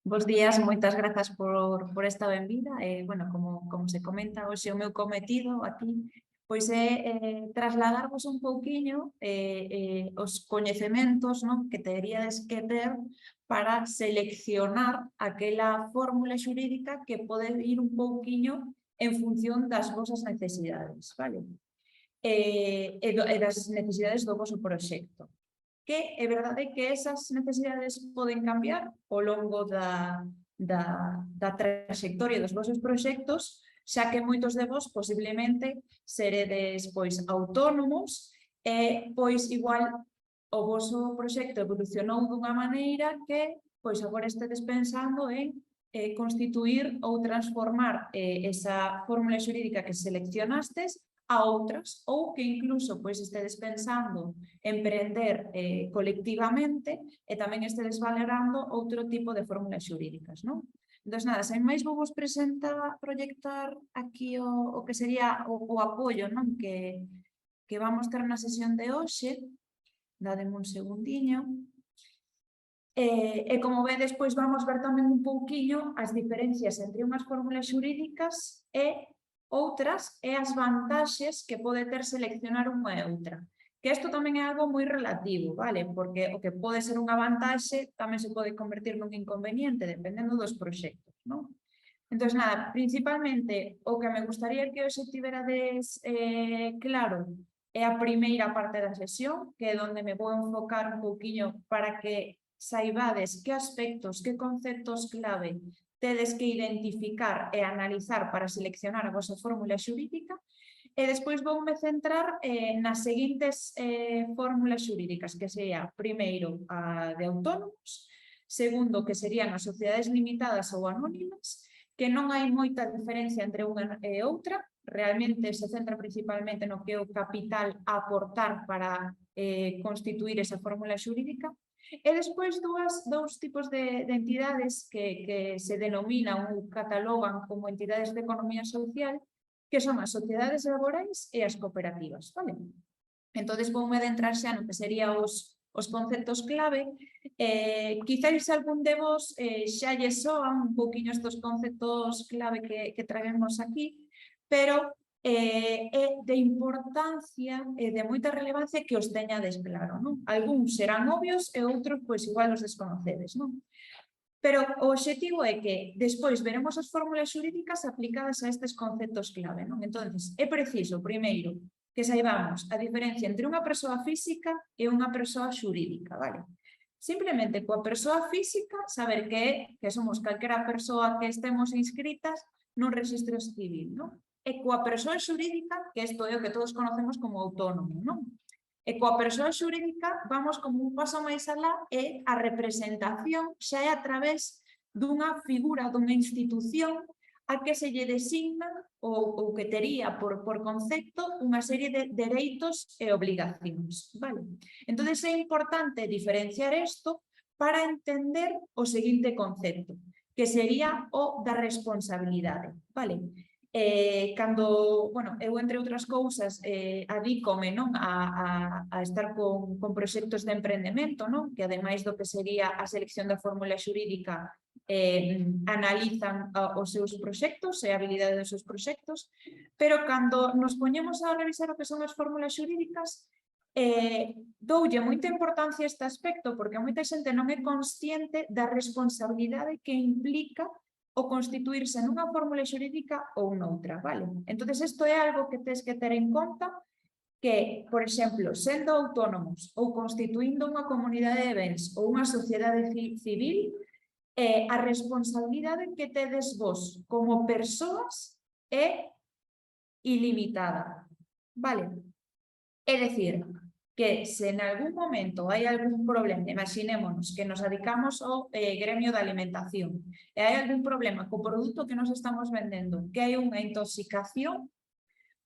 Bos días, moitas grazas por esta benvida. Bueno, como se comenta, hoxe o meu cometido aquí pois é trasladarvos un pouquiño os coñecementos, non, que teríades que ter para seleccionar aquela fórmula xurídica que pode ir un pouquiño en función das vosas necesidades, vale? E das necesidades do voso proxecto. Que é verdade que esas necesidades poden cambiar ao longo da traxectoria dos vosos proxectos, xa que moitos de vos posiblemente seredes autónomos e igual o voso proxecto evolucionou dunha maneira que agora estedes pensando en constituir ou transformar esa fórmula xurídica que seleccionastes a outras, ou que incluso estedes pensando emprender colectivamente e tamén estedes valorando outro tipo de fórmulas xurídicas, non? Entón, nada, sen máis vou vos proyectar aquí o que sería o apoio, non? Que vamos ter na sesión de hoxe. Dademe un segundiño. E como vedes, vamos ver tamén un pouquiño as diferencias entre unhas fórmulas xurídicas e outras e as vantaxes que pode ter seleccionar unha e outra. Que isto tamén é algo moi relativo, vale? Porque o que pode ser unha vantaxe tamén se pode convertir nun inconveniente, dependendo dos proxectos, non? Entón, nada, principalmente o que me gustaría que hoxe tiverades claro é a primeira parte da sesión, que é onde me vou enfocar un pouquiño para que saibades que aspectos, que conceptos clave tedes que identificar e analizar para seleccionar a vosa fórmula xurídica, e despois voume centrar nas seguintes fórmulas xurídicas, que sería, primeiro, a de autónomos, segundo, que serían as sociedades limitadas ou anónimas, que non hai moita diferencia entre unha e outra, realmente se centra principalmente no que é o capital a aportar para constituir esa fórmula xurídica, e despois dous tipos de entidades que se denominan ou catalogan como entidades de economía social, que son as sociedades laborais e as cooperativas, vale? Entón, voume adentrar xa no que serían os conceptos clave. Quizáis algún de vos xa lle soan un pouquiño estes conceptos clave que traemos aquí, pero é de importancia e de moita relevancia que os teñades claro, non? Algúns serán obvios e outros, igual os desconocedes, non? Pero o obxectivo é que despois veremos as fórmulas xurídicas aplicadas a estes conceptos clave, non? Entón, é preciso, primeiro, que saibamos a diferencia entre unha persoa física e unha persoa xurídica, vale? Simplemente coa persoa física saber que somos calquera persoa que estemos inscritas nun registro civil, non? E coa persoa xurídica, que isto é o que todos conocemos como autónomo, non? E coa persoa xurídica vamos como un paso máis alá e a representación xa é a través dunha figura, dunha institución a que se lle designa ou que tería por concepto unha serie de dereitos e obligacións, vale? Entón, é importante diferenciar isto para entender o seguinte concepto, que sería o da responsabilidade, vale? Cando, eu entre outras cousas adícome a estar con proxectos de emprendemento, que ademais do que sería a selección da fórmula xurídica analizan os seus proxectos e a habilidade dos seus proxectos, pero cando nos poñemos a revisar o que son as fórmulas xurídicas, doulle moita importancia a este aspecto porque moita xente non é consciente da responsabilidade que implica o constituirse nunha fórmula xurídica ou noutra, vale? Entón, isto é algo que tes que ter en conta que, por exemplo, sendo autónomos ou constituindo unha comunidade de bens ou unha sociedade civil, a responsabilidade que tedes vos como persoas é ilimitada, vale? É dicir, que se en algún momento hai algún problema, imaginémonos que nos dedicamos ao gremio da alimentación e hai algún problema co produto que nos estamos vendendo, que hai unha intoxicación,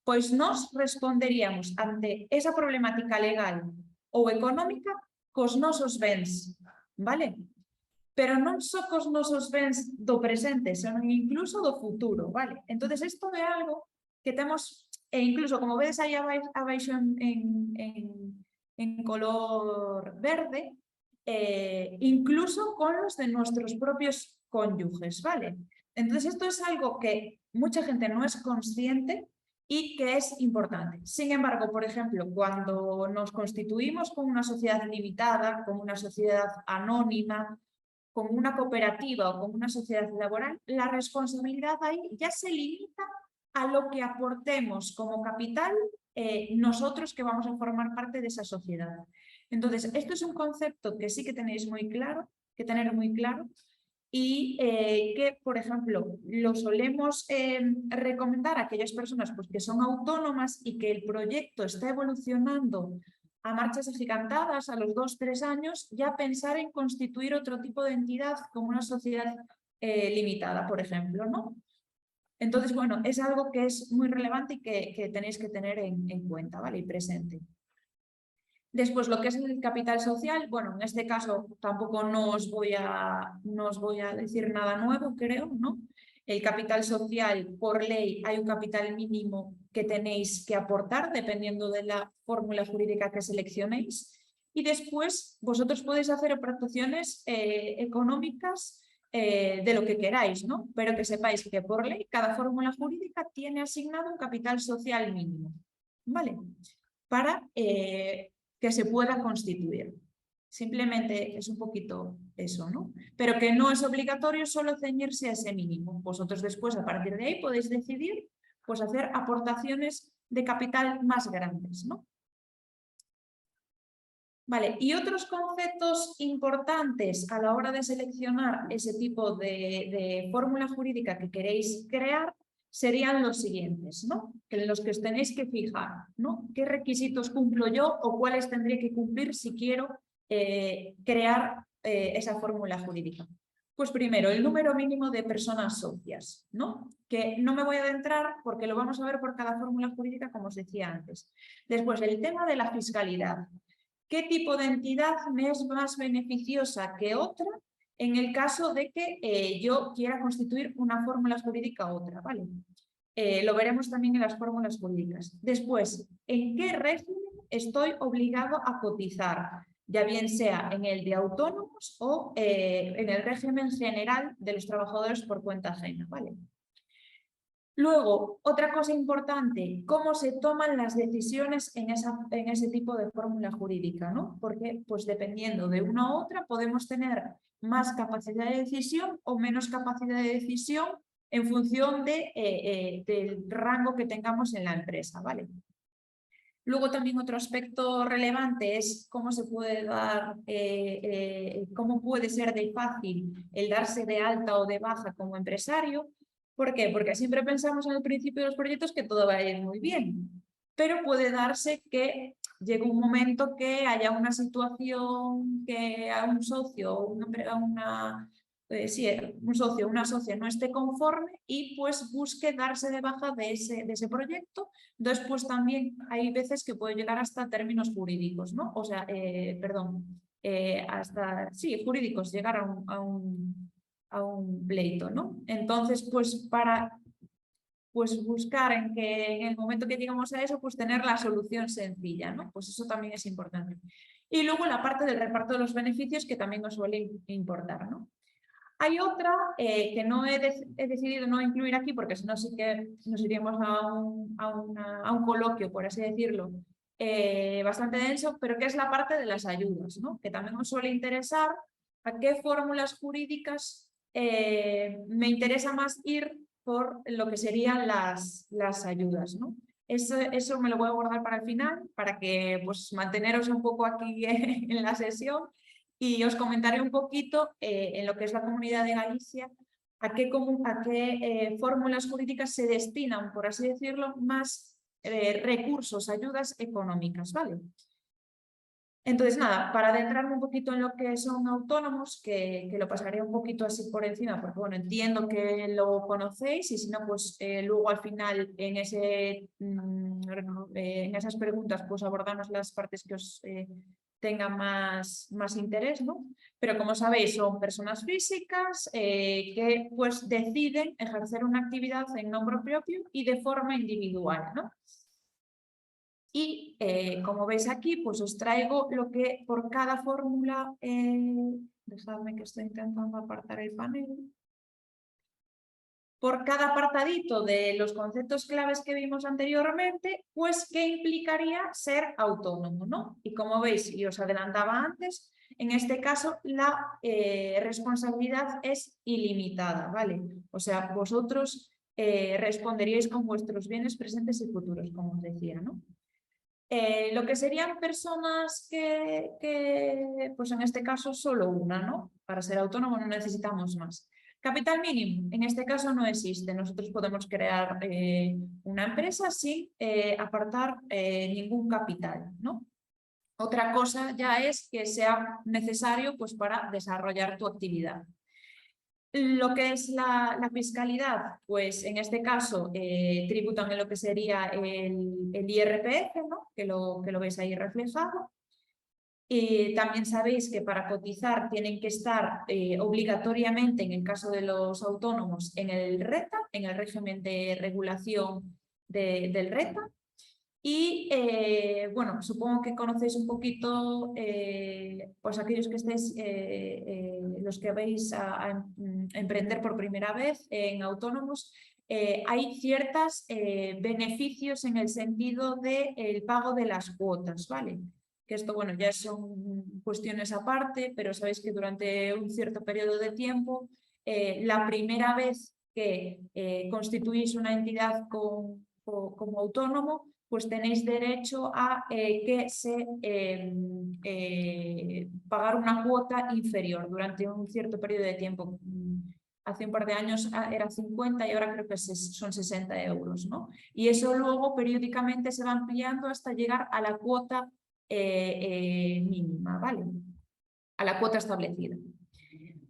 pois nós responderíamos ante esa problemática legal ou económica cos nosos bens, vale? Pero non só cos nosos bens do presente, senón incluso do futuro, vale? Entón, isto é algo que temos, e incluso, como vedes aí abaixo en color verde, incluso con los de nuestros propios cónyuges, ¿vale? Entonces esto es algo que mucha gente no es consciente y que es importante. Sin embargo, por ejemplo, cuando nos constituimos como una sociedad limitada, como una sociedad anónima, como una cooperativa o como una sociedad laboral, la responsabilidad ahí ya se limita a lo que aportemos como capital nosotros que vamos a formar parte de esa sociedad. Entonces, esto es un concepto que sí que tenéis muy claro, que tener muy claro, y que, por ejemplo, lo solemos recomendar a aquellas personas pues, que son autónomas y que el proyecto está evolucionando a marchas agigantadas a los 2-3 años, ya pensar en constituir otro tipo de entidad como una sociedad limitada, por ejemplo, ¿no? Entonces, bueno, es algo que es muy relevante y que tenéis que tener en cuenta, ¿vale? Y presente. Después, lo que es el capital social, bueno, en este caso tampoco no os voy a decir nada nuevo, creo, ¿no? El capital social, por ley, hay un capital mínimo que tenéis que aportar dependiendo de la fórmula jurídica que seleccionéis. Y después, vosotros podéis hacer aportaciones económicas de lo que queráis, ¿no? Pero que sepáis que por ley cada fórmula jurídica tiene asignado un capital social mínimo, ¿vale? Para que se pueda constituir. Simplemente es un poquito eso, ¿no? Pero que no es obligatorio solo ceñirse a ese mínimo. Vosotros después, a partir de ahí, podéis decidir pues, hacer aportaciones de capital más grandes, ¿no? Vale, y otros conceptos importantes a la hora de seleccionar ese tipo de fórmula jurídica que queréis crear serían los siguientes, ¿no? En los que os tenéis que fijar, ¿no? ¿Qué requisitos cumplo yo o cuáles tendría que cumplir si quiero crear esa fórmula jurídica? Pues primero, el número mínimo de personas socias, ¿no? Que no me voy a adentrar porque lo vamos a ver por cada fórmula jurídica, como os decía antes. Después, el tema de la fiscalidad. ¿Qué tipo de entidad me es más beneficiosa que otra en el caso de que yo quiera constituir una fórmula jurídica u otra? ¿Vale? Lo veremos también en las fórmulas jurídicas. Después, ¿en qué régimen estoy obligado a cotizar? Ya bien sea en el de autónomos o en el régimen general de los trabajadores por cuenta ajena. ¿Vale? Luego, otra cosa importante, cómo se toman las decisiones en ese tipo de fórmula jurídica, ¿no? Porque, pues dependiendo de una u otra, podemos tener más capacidad de decisión o menos capacidad de decisión en función del rango que tengamos en la empresa, ¿vale? Luego también otro aspecto relevante es cómo se puede dar, cómo puede ser de fácil el darse de alta o de baja como empresario. ¿Por qué? Porque siempre pensamos al principio de los proyectos que todo va a ir muy bien, pero puede darse que llegue un momento que haya una situación que a un socio o sí, un socio o una socia no esté conforme y pues busque darse de baja de ese proyecto. Entonces, pues también hay veces que puede llegar hasta términos jurídicos, ¿no? O sea, perdón, hasta, sí, jurídicos, llegar a un pleito, ¿no? Entonces, pues para buscar en que en el momento que llegamos a eso, pues tener la solución sencilla, ¿no? Pues eso también es importante. Y luego la parte del reparto de los beneficios que también nos suele importar, ¿no? Hay otra que no he decidido no incluir aquí porque si no sí que nos iríamos a un coloquio, por así decirlo, bastante denso, pero que es la parte de las ayudas, ¿no? Que también nos suele interesar a qué fórmulas jurídicas me interesa más ir por lo que serían las ayudas, ¿no? Eso me lo voy a guardar para el final, para que pues, manteneros un poco aquí en la sesión. Y os comentaré un poquito en lo que es la Comunidad de Galicia a qué fórmulas jurídicas se destinan, por así decirlo, más recursos, ayudas económicas, ¿vale? Entonces, nada, para adentrarme un poquito en lo que son autónomos, que lo pasaré un poquito así por encima, porque bueno, entiendo que lo conocéis y si no, pues luego al final en esas preguntas pues abordamos las partes que os tengan más interés, ¿no? Pero como sabéis, son personas físicas que pues deciden ejercer una actividad en nombre propio y de forma individual, ¿no? Y como veis aquí, pues os traigo lo que por cada fórmula, dejadme que estoy intentando apartar el panel. por cada apartadito de los conceptos claves que vimos anteriormente, pues qué implicaría ser autónomo, ¿no? Y como veis, y os adelantaba antes, en este caso la responsabilidad es ilimitada, ¿vale? O sea, vosotros responderíais con vuestros bienes presentes y futuros, como os decía, ¿no? Lo que serían personas pues en este caso solo una, ¿no? Para ser autónomo no necesitamos más. Capital mínimo, en este caso no existe. Nosotros podemos crear una empresa sin apartar ningún capital, ¿no? Otra cosa ya es que sea necesario pues, para desarrollar tu actividad. Lo que es la fiscalidad, pues en este caso tributan en lo que sería el IRPF, ¿no? que lo veis ahí reflejado. También sabéis que para cotizar tienen que estar obligatoriamente, en el caso de los autónomos, en el RETA, en el régimen de regulación del RETA. Y bueno, supongo que conocéis un poquito, pues aquellos que estéis, los que vais a emprender por primera vez en autónomos, hay ciertos beneficios en el sentido del pago de las cuotas, ¿vale? Que esto, bueno, ya son cuestiones aparte, pero sabéis que durante un cierto periodo de tiempo, la primera vez que constituís una entidad como autónomo, pues tenéis derecho a pagar una cuota inferior durante un cierto periodo de tiempo. Hace un par de años era 50 y ahora creo que son 60 euros, ¿no? Y eso luego periódicamente se va ampliando hasta llegar a la cuota mínima, ¿vale? A la cuota establecida.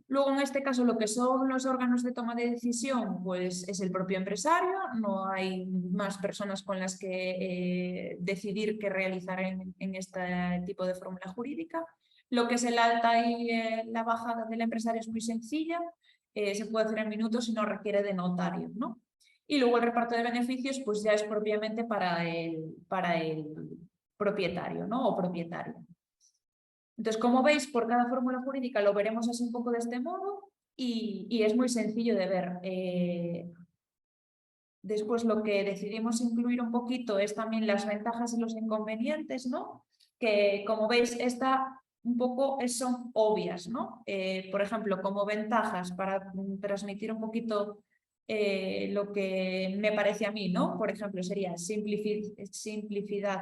Luego, en este caso, lo que son los órganos de toma de decisión, pues es el propio empresario, no hay más personas con las que decidir qué realizar en este tipo de fórmula jurídica. Lo que es el alta y la bajada del empresario es muy sencilla, se puede hacer en minutos y no requiere de notario, ¿no? Y luego el reparto de beneficios, pues ya es propiamente para el propietario, ¿no? O propietaria. Entonces, como veis, por cada fórmula jurídica lo veremos así un poco de este modo y es muy sencillo de ver. Después lo que decidimos incluir un poquito es también las ventajas y los inconvenientes, ¿no? Que como veis, un poco son obvias, ¿no? Por ejemplo, como ventajas para transmitir un poquito lo que me parece a mí, ¿no? Por ejemplo, sería simplicidad,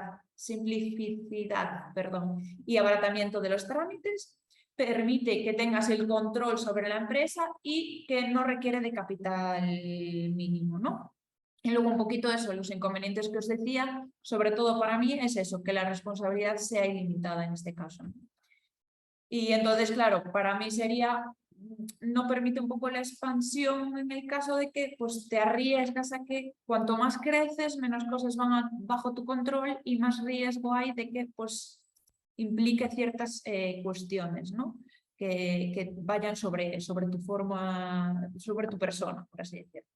perdón, y abaratamiento de los trámites, permite que tengas el control sobre la empresa y que no requiere de capital mínimo, ¿no? Y luego un poquito eso, los inconvenientes que os decía, sobre todo para mí es eso, que la responsabilidad sea ilimitada en este caso. Y entonces, claro, para mí no permite un poco la expansión en el caso de que pues, te arriesgas a que cuanto más creces, menos cosas van bajo tu control y más riesgo hay de que pues, implique ciertas cuestiones, ¿no? Que vayan sobre tu forma, sobre tu persona, por así decirlo.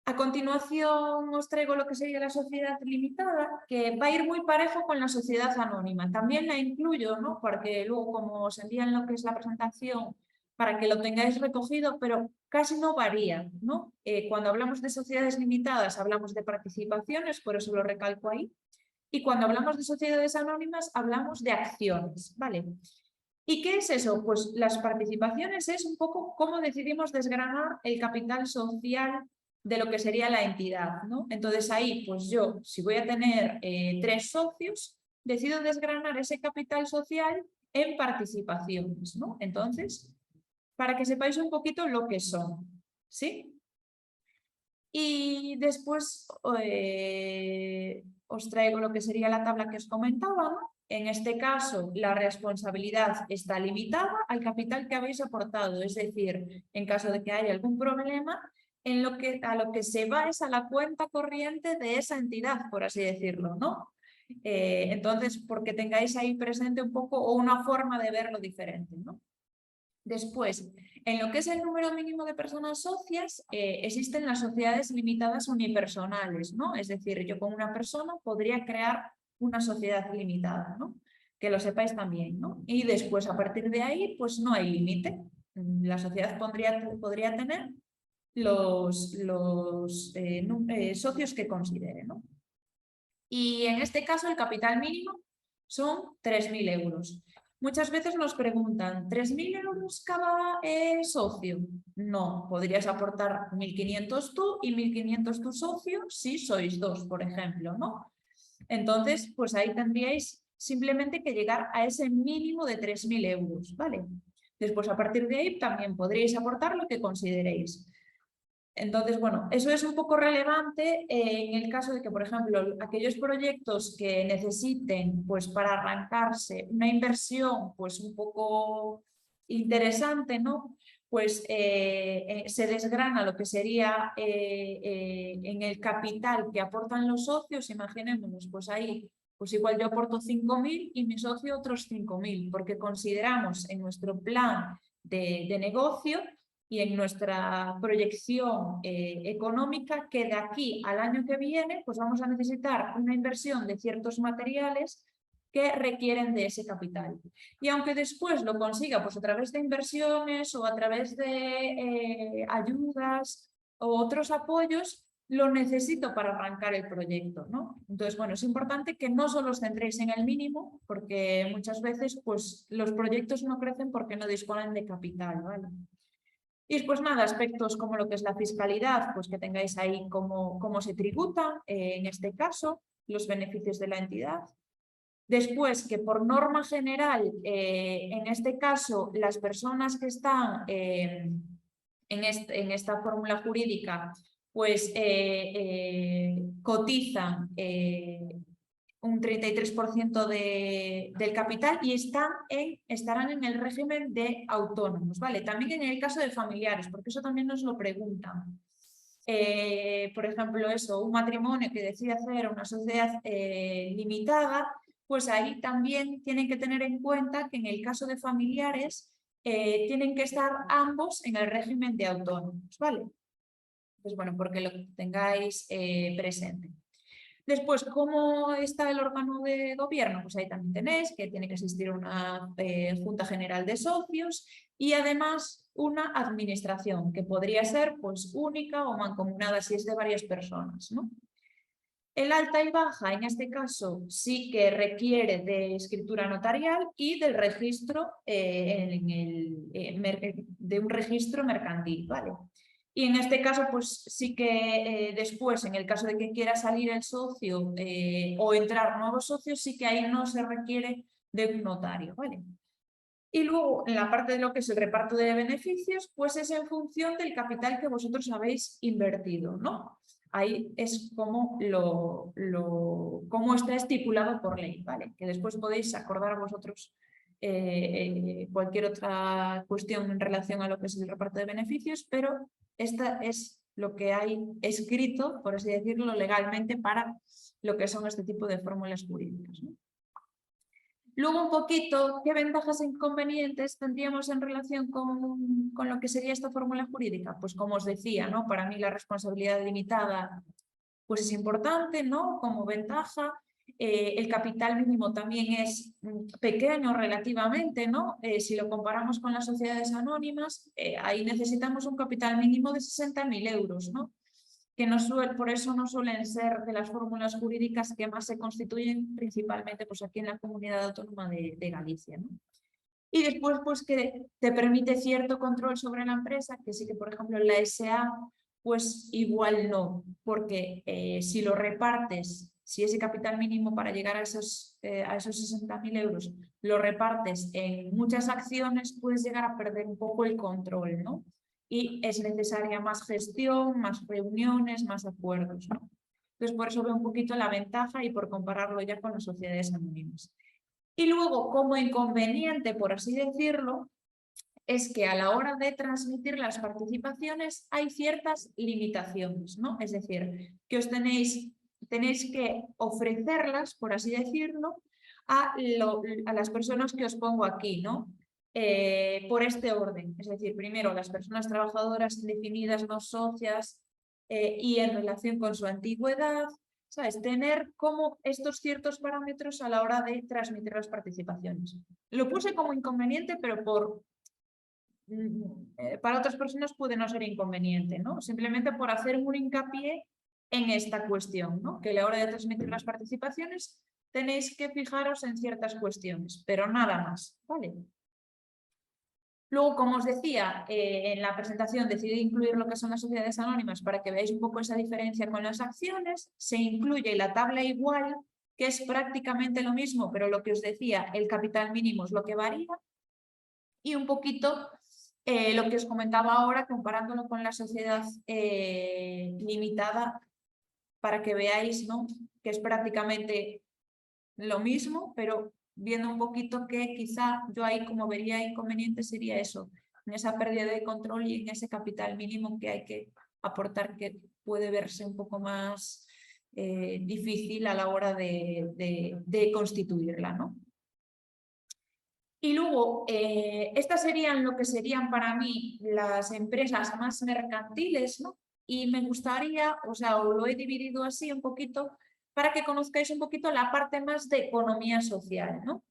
A continuación os traigo lo que sería la sociedad limitada, que va a ir muy parejo con la sociedad anónima. También la incluyo, ¿no? Porque luego, como os envían lo que es la presentación, para que lo tengáis recogido, pero casi no varía, ¿no? Cuando hablamos de sociedades limitadas, hablamos de participaciones, por eso lo recalco ahí. Y cuando hablamos de sociedades anónimas, hablamos de acciones, ¿vale? ¿Y qué es eso? Pues las participaciones es un poco cómo decidimos desgranar el capital social de lo que sería la entidad, ¿no? Entonces ahí, pues yo, si voy a tener 3 socios, decido desgranar ese capital social en participaciones, ¿no? Entonces, para que sepáis un poquito lo que son, ¿sí? Y después os traigo lo que sería la tabla que os comentaba, ¿no? En este caso, la responsabilidad está limitada al capital que habéis aportado, es decir, en caso de que haya algún problema, a lo que se va es a la cuenta corriente de esa entidad, por así decirlo, ¿no? Entonces, porque tengáis ahí presente un poco o una forma de verlo diferente, ¿no? Después, en lo que es el número mínimo de personas socias, existen las sociedades limitadas unipersonales, ¿no? Es decir, yo con una persona podría crear una sociedad limitada, ¿no? Que lo sepáis también, ¿no? Y después, a partir de ahí, pues no hay límite. La sociedad podría tener los socios que considere, ¿no? Y en este caso el capital mínimo son 3.000 euros. Muchas veces nos preguntan, ¿3.000 euros cada socio? No, podrías aportar 1.500 tú y 1.500 tu socio si sois dos, por ejemplo, ¿no? Entonces, pues ahí tendríais simplemente que llegar a ese mínimo de 3.000 euros, ¿vale? Después, a partir de ahí, también podréis aportar lo que consideréis. Entonces, bueno, eso es un poco relevante en el caso de que, por ejemplo, aquellos proyectos que necesiten, pues para arrancarse, una inversión, pues un poco interesante, ¿no? Pues se desgrana lo que sería en el capital que aportan los socios, imaginémonos, pues ahí, pues igual yo aporto 5.000 y mi socio otros 5.000, porque consideramos en nuestro plan de negocio y en nuestra proyección económica que de aquí al año que viene pues vamos a necesitar una inversión de ciertos materiales que requieren de ese capital. Y aunque después lo consiga pues a través de inversiones o a través de ayudas o otros apoyos, lo necesito para arrancar el proyecto, ¿no? Entonces, bueno, es importante que no solo os centréis en el mínimo, porque muchas veces pues, los proyectos no crecen porque no disponen de capital, ¿vale? Y después nada, aspectos como lo que es la fiscalidad, pues que tengáis ahí cómo se tributa, en este caso, los beneficios de la entidad. Después, que por norma general, en este caso, las personas que están en esta fórmula jurídica, pues cotizan un 33% del capital y estarán en el régimen de autónomos, ¿vale? También en el caso de familiares, porque eso también nos lo preguntan. Por ejemplo, eso, un matrimonio que decide hacer una sociedad limitada, pues ahí también tienen que tener en cuenta que en el caso de familiares tienen que estar ambos en el régimen de autónomos, ¿vale? Pues bueno, porque lo tengáis presente. Después, ¿cómo está el órgano de gobierno? Pues ahí también tenéis que tiene que existir una Junta General de Socios y además una administración que podría ser pues única o mancomunada si es de varias personas, ¿no? El alta y baja, en este caso, sí que requiere de escritura notarial y del registro de un registro mercantil, ¿vale? Y en este caso, pues sí que después, en el caso de que quiera salir el socio o entrar nuevos socios, sí que ahí no se requiere de un notario, ¿vale? Y luego, en la parte de lo que es el reparto de beneficios, pues es en función del capital que vosotros habéis invertido, ¿no? Ahí es como está estipulado por ley, ¿vale? Que después podéis acordar vosotros cualquier otra cuestión en relación a lo que es el reparto de beneficios, pero esta es lo que hay escrito, por así decirlo, legalmente para lo que son este tipo de fórmulas jurídicas, ¿no? Luego un poquito, ¿qué ventajas e inconvenientes tendríamos en relación con lo que sería esta fórmula jurídica? Pues como os decía, ¿no? Para mí la responsabilidad limitada pues es importante, ¿no? Como ventaja. El capital mínimo también es pequeño relativamente, ¿no? Si lo comparamos con las sociedades anónimas, ahí necesitamos un capital mínimo de 60.000 euros, ¿no? Que por eso no suelen ser de las fórmulas jurídicas que más se constituyen principalmente pues, aquí en la Comunidad Autónoma de Galicia, ¿no? Y después, pues que te permite cierto control sobre la empresa, que sí que, por ejemplo, en la SA, pues igual no, porque si lo repartes, si ese capital mínimo para llegar a esos 60.000 euros lo repartes en muchas acciones, puedes llegar a perder un poco el control, ¿no? Y es necesaria más gestión, más reuniones, más acuerdos, ¿no? Entonces, por eso veo un poquito la ventaja y por compararlo ya con las sociedades anónimas. Y luego, como inconveniente, por así decirlo, es que a la hora de transmitir las participaciones hay ciertas limitaciones, ¿no? Es decir, que tenéis que ofrecerlas, por así decirlo, a las personas que os pongo aquí, ¿no? Por este orden. Es decir, primero las personas trabajadoras definidas no socias y en relación con su antigüedad, ¿sabes? Tener como estos ciertos parámetros a la hora de transmitir las participaciones. Lo puse como inconveniente, pero por para otras personas puede no ser inconveniente, ¿no? Simplemente por hacer un hincapié en esta cuestión, ¿no? Que a la hora de transmitir las participaciones tenéis que fijaros en ciertas cuestiones, pero nada más, ¿vale? Luego, como os decía, en la presentación decidí incluir lo que son las sociedades anónimas para que veáis un poco esa diferencia con las acciones. Se incluye la tabla igual, que es prácticamente lo mismo, pero lo que os decía, el capital mínimo es lo que varía. Y un poquito lo que os comentaba ahora, comparándolo con la sociedad limitada, para que veáis, ¿no?, que es prácticamente lo mismo, pero viendo un poquito que quizá yo ahí como vería inconveniente sería eso, en esa pérdida de control y en ese capital mínimo que hay que aportar, que puede verse un poco más difícil a la hora de constituirla, ¿no? Y luego, estas serían lo que serían para mí las empresas más mercantiles, ¿no? Y me gustaría, o sea, os lo he dividido así un poquito para que conozcáis un poquito la parte más de economía social, ¿no?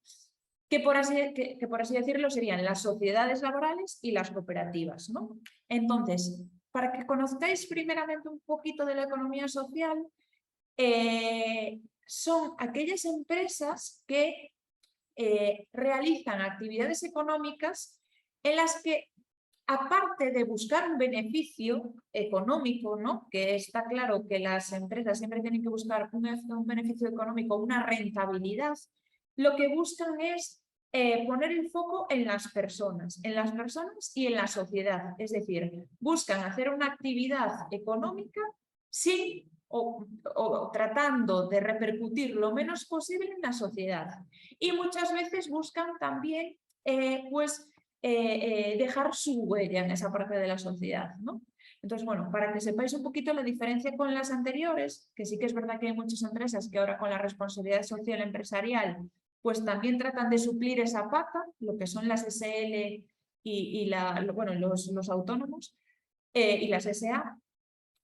Que por así decirlo serían las sociedades laborales y las cooperativas, ¿no? Entonces, para que conozcáis primeramente un poquito de la economía social, son aquellas empresas que realizan actividades económicas en las que, aparte de buscar un beneficio económico, ¿no?, que está claro que las empresas siempre tienen que buscar un beneficio económico, una rentabilidad, lo que buscan es poner el foco en las personas y en la sociedad. Es decir, buscan hacer una actividad económica sin o tratando de repercutir lo menos posible en la sociedad. Y muchas veces buscan también dejar su huella en esa parte de la sociedad, ¿no? Entonces, bueno, para que sepáis un poquito la diferencia con las anteriores, que sí que es verdad que hay muchas empresas que ahora con la responsabilidad social empresarial pues también tratan de suplir esa pata, lo que son las SL y bueno, los autónomos y las SA,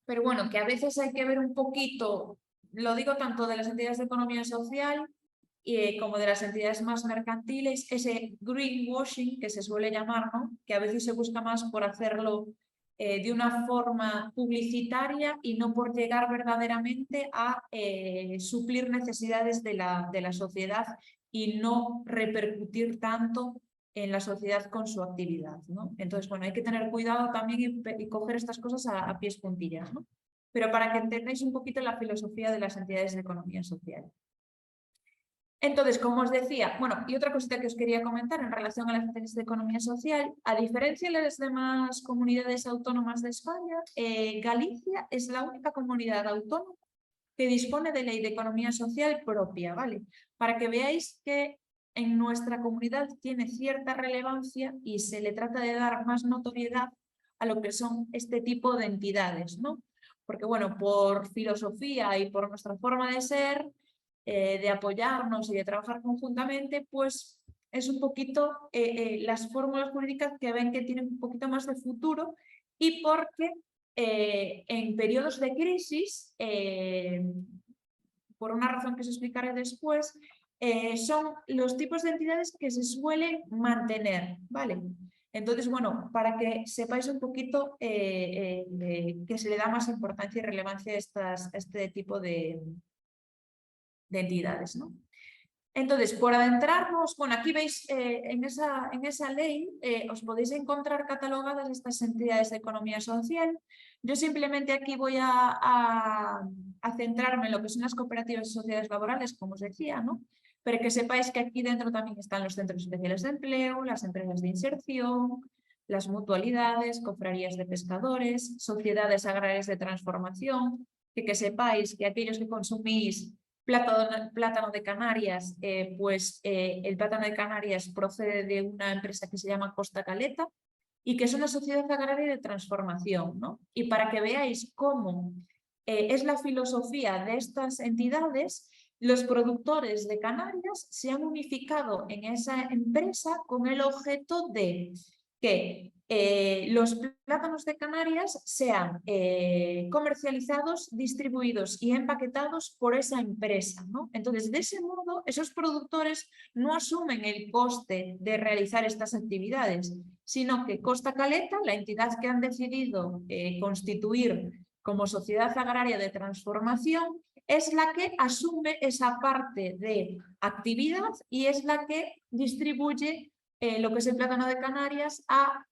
pero bueno, que a veces hay que ver un poquito, lo digo tanto de las entidades de economía social como de las entidades más mercantiles, ese greenwashing que se suele llamar, ¿no?, que a veces se busca más por hacerlo de una forma publicitaria y no por llegar verdaderamente a suplir necesidades de la sociedad y no repercutir tanto en la sociedad con su actividad, ¿no? Entonces, bueno, hay que tener cuidado también y coger estas cosas a pies juntillas, ¿no? Pero para que entendáis un poquito la filosofía de las entidades de economía social. Entonces, como os decía, bueno, y otra cosita que os quería comentar en relación a las entidades de economía social, a diferencia de las demás comunidades autónomas de España, Galicia es la única comunidad autónoma que dispone de ley de economía social propia, ¿vale? Para que veáis que en nuestra comunidad tiene cierta relevancia y se le trata de dar más notoriedad a lo que son este tipo de entidades, ¿no? Porque, bueno, por filosofía y por nuestra forma de ser, de apoyarnos y de trabajar conjuntamente, pues es un poquito las fórmulas jurídicas que ven que tienen un poquito más de futuro y porque en periodos de crisis, por una razón que os explicaré después, son los tipos de entidades que se suelen mantener, ¿vale? Entonces, bueno, para que sepáis un poquito que se le da más importancia y relevancia a este tipo de entidades, ¿no? Entonces, por adentrarnos, bueno, aquí veis en esa ley os podéis encontrar catalogadas estas entidades de economía social. Yo simplemente aquí voy a centrarme en lo que son las cooperativas y sociedades laborales, como os decía, ¿no? Pero que sepáis que aquí dentro también están los centros especiales de empleo, las empresas de inserción, las mutualidades, cofradías de pescadores, sociedades agrarias de transformación, que sepáis que aquellos que consumís plátano de Canarias, el plátano de Canarias procede de una empresa que se llama Costa Caleta y que es una sociedad agraria de transformación, ¿no? Y para que veáis cómo es la filosofía de estas entidades, los productores de Canarias se han unificado en esa empresa con el objeto de que los plátanos de Canarias sean comercializados, distribuidos y empaquetados por esa empresa, ¿no? Entonces, de ese modo, esos productores no asumen el coste de realizar estas actividades, sino que Costa Caleta, la entidad que han decidido constituir como sociedad agraria de transformación, es la que asume esa parte de actividad y es la que distribuye lo que es el plátano de Canarias a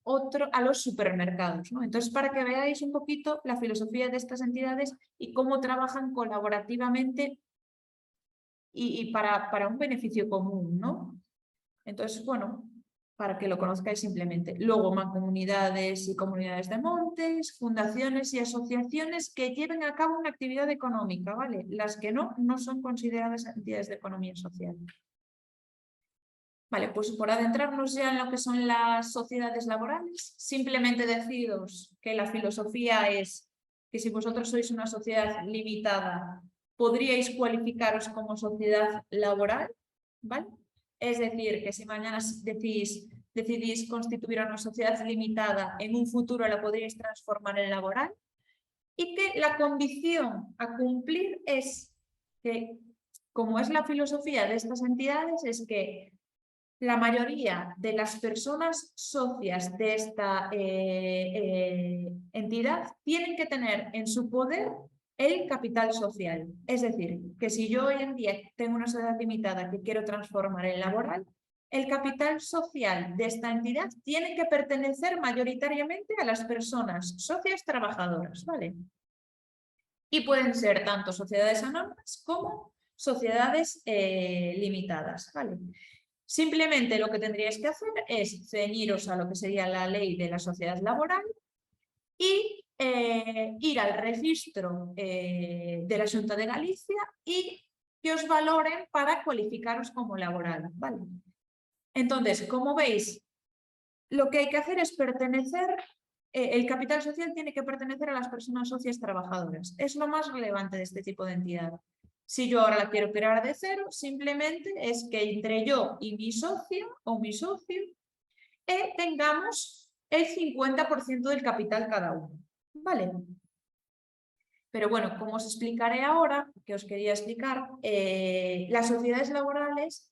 los supermercados, ¿no? Entonces, para que veáis un poquito la filosofía de estas entidades y cómo trabajan colaborativamente y para un beneficio común, ¿no? Entonces, bueno, para que lo conozcáis simplemente. Luego, mancomunidades y comunidades de montes, fundaciones y asociaciones que lleven a cabo una actividad económica, ¿vale? Las que no son consideradas entidades de economía social. Vale, pues por adentrarnos ya en lo que son las sociedades laborales, simplemente deciros que la filosofía es que si vosotros sois una sociedad limitada, podríais cualificaros como sociedad laboral, ¿vale? Es decir, que si mañana decidís constituir una sociedad limitada, en un futuro la podríais transformar en laboral, y que la condición a cumplir es que, como es la filosofía de estas entidades, es que la mayoría de las personas socias de esta entidad tienen que tener en su poder el capital social. Es decir, que si yo hoy en día tengo una sociedad limitada que quiero transformar en laboral, el capital social de esta entidad tiene que pertenecer mayoritariamente a las personas socias trabajadoras, ¿vale? Y pueden ser tanto sociedades anónimas como sociedades limitadas, ¿vale? Simplemente lo que tendríais que hacer es ceñiros a lo que sería la ley de la sociedad laboral y ir al registro de la Xunta de Galicia y que os valoren para cualificaros como laboral, ¿vale? Entonces, como veis, lo que hay que hacer es pertenecer, el capital social tiene que pertenecer a las personas socias trabajadoras. Es lo más relevante de este tipo de entidad. Si yo ahora la quiero crear de cero, simplemente es que entre yo y mi socio o mi socio tengamos el 50% del capital cada uno, ¿vale? Pero bueno, como os explicaré ahora, que os quería explicar, las sociedades laborales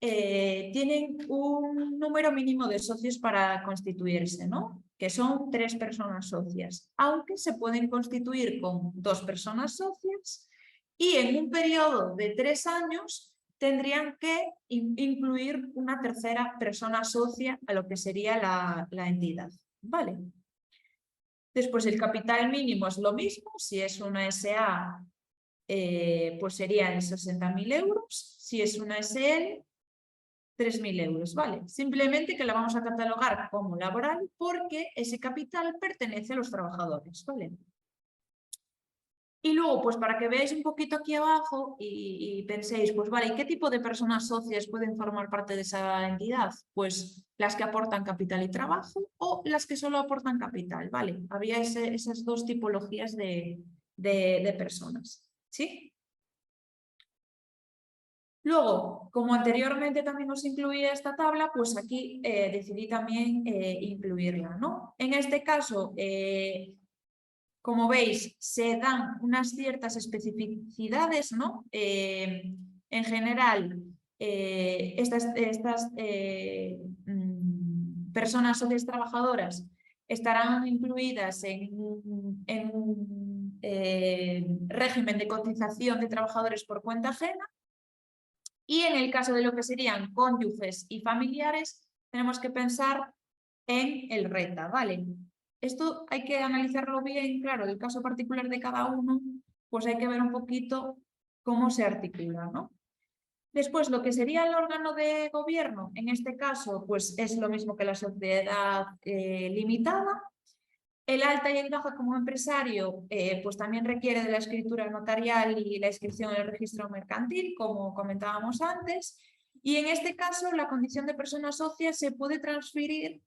tienen un número mínimo de socios para constituirse, ¿no? Que son 3 personas socias, aunque se pueden constituir con 2 personas socias y en un periodo de 3 años tendrían que incluir una tercera persona socia a lo que sería la entidad, ¿vale? Después el capital mínimo es lo mismo, si es una SA pues serían 60.000 euros, si es una SL 3.000 euros, ¿vale? Simplemente que la vamos a catalogar como laboral porque ese capital pertenece a los trabajadores, ¿vale? Y luego, pues para que veáis un poquito aquí abajo y penséis, pues vale, ¿y qué tipo de personas socias pueden formar parte de esa entidad? Pues las que aportan capital y trabajo o las que solo aportan capital, ¿vale? Había esas 2 tipologías de personas, ¿sí? Luego, como anteriormente también os incluía esta tabla, pues aquí decidí también incluirla, ¿no? En este caso, como veis, se dan unas ciertas especificidades, ¿no? En general, estas personas socias trabajadoras estarán incluidas en un régimen de cotización de trabajadores por cuenta ajena. Y en el caso de lo que serían cónyuges y familiares, tenemos que pensar en el RETA, ¿vale? Esto hay que analizarlo bien, claro, el caso particular de cada uno, pues hay que ver un poquito cómo se articula, ¿no? Después, lo que sería el órgano de gobierno, en este caso, pues es lo mismo que la sociedad limitada. El alta y el baja como empresario pues también requiere de la escritura notarial y la inscripción en el registro mercantil, como comentábamos antes. Y en este caso, la condición de persona socia se puede transferir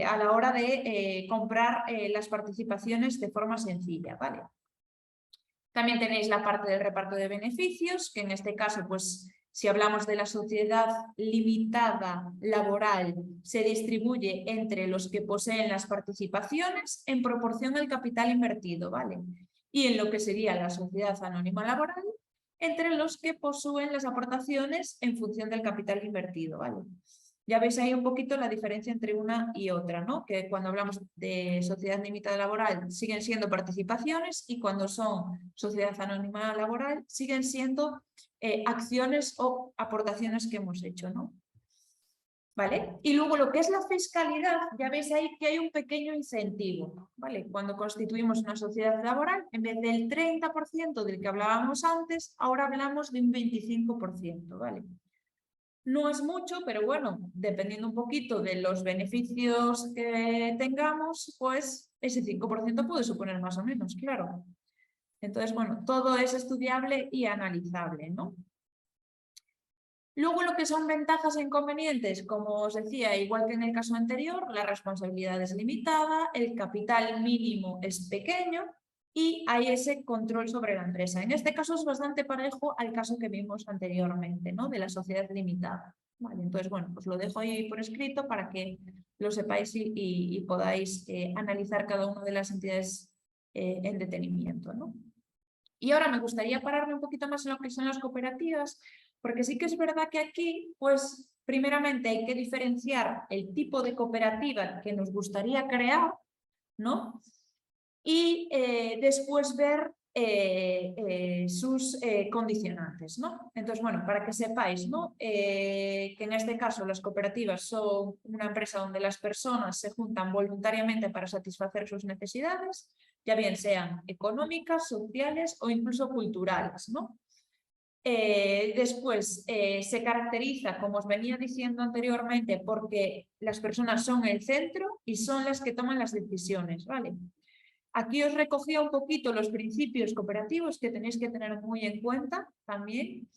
a la hora de comprar las participaciones de forma sencilla, ¿vale? También tenéis la parte del reparto de beneficios, que en este caso pues Si hablamos de la sociedad limitada laboral, se distribuye entre los que poseen las participaciones en proporción al capital invertido, ¿vale? Y en lo que sería la sociedad anónima laboral, entre los que poseen las aportaciones en función del capital invertido, ¿vale? Ya veis ahí un poquito la diferencia entre una y otra, ¿no? Que cuando hablamos de sociedad limitada laboral siguen siendo participaciones y cuando son sociedad anónima laboral siguen siendo acciones o aportaciones que hemos hecho, ¿no? ¿Vale? Y luego lo que es la fiscalidad, ya veis ahí que hay un pequeño incentivo, ¿vale? Cuando constituimos una sociedad laboral, en vez del 30% del que hablábamos antes, ahora hablamos de un 25%, ¿vale? No es mucho, pero bueno, dependiendo un poquito de los beneficios que tengamos, pues ese 5% puede suponer más o menos, claro. Entonces, bueno, todo es estudiable y analizable, ¿no? Luego lo que son ventajas e inconvenientes, como os decía, igual que en el caso anterior, la responsabilidad es limitada, el capital mínimo es pequeño y hay ese control sobre la empresa. En este caso es bastante parejo al caso que vimos anteriormente, ¿no? De la sociedad limitada. Vale, entonces, bueno, pues lo dejo ahí por escrito para que lo sepáis y podáis analizar cada una de las entidades en detenimiento, ¿no? Y ahora me gustaría pararme un poquito más en lo que son las cooperativas, porque sí que es verdad que aquí, pues, primeramente hay que diferenciar el tipo de cooperativa que nos gustaría crear, ¿no? Y después ver sus condicionantes, ¿no? Entonces, bueno, para que sepáis, ¿no? Que en este caso las cooperativas son una empresa donde las personas se juntan voluntariamente para satisfacer sus necesidades, ya bien sean económicas, sociales o incluso culturales, ¿no? Después se caracteriza, como os venía diciendo anteriormente, porque las personas son el centro y son las que toman las decisiones, ¿vale? Aquí os recogía un poquito los principios cooperativos que tenéis que tener muy en cuenta también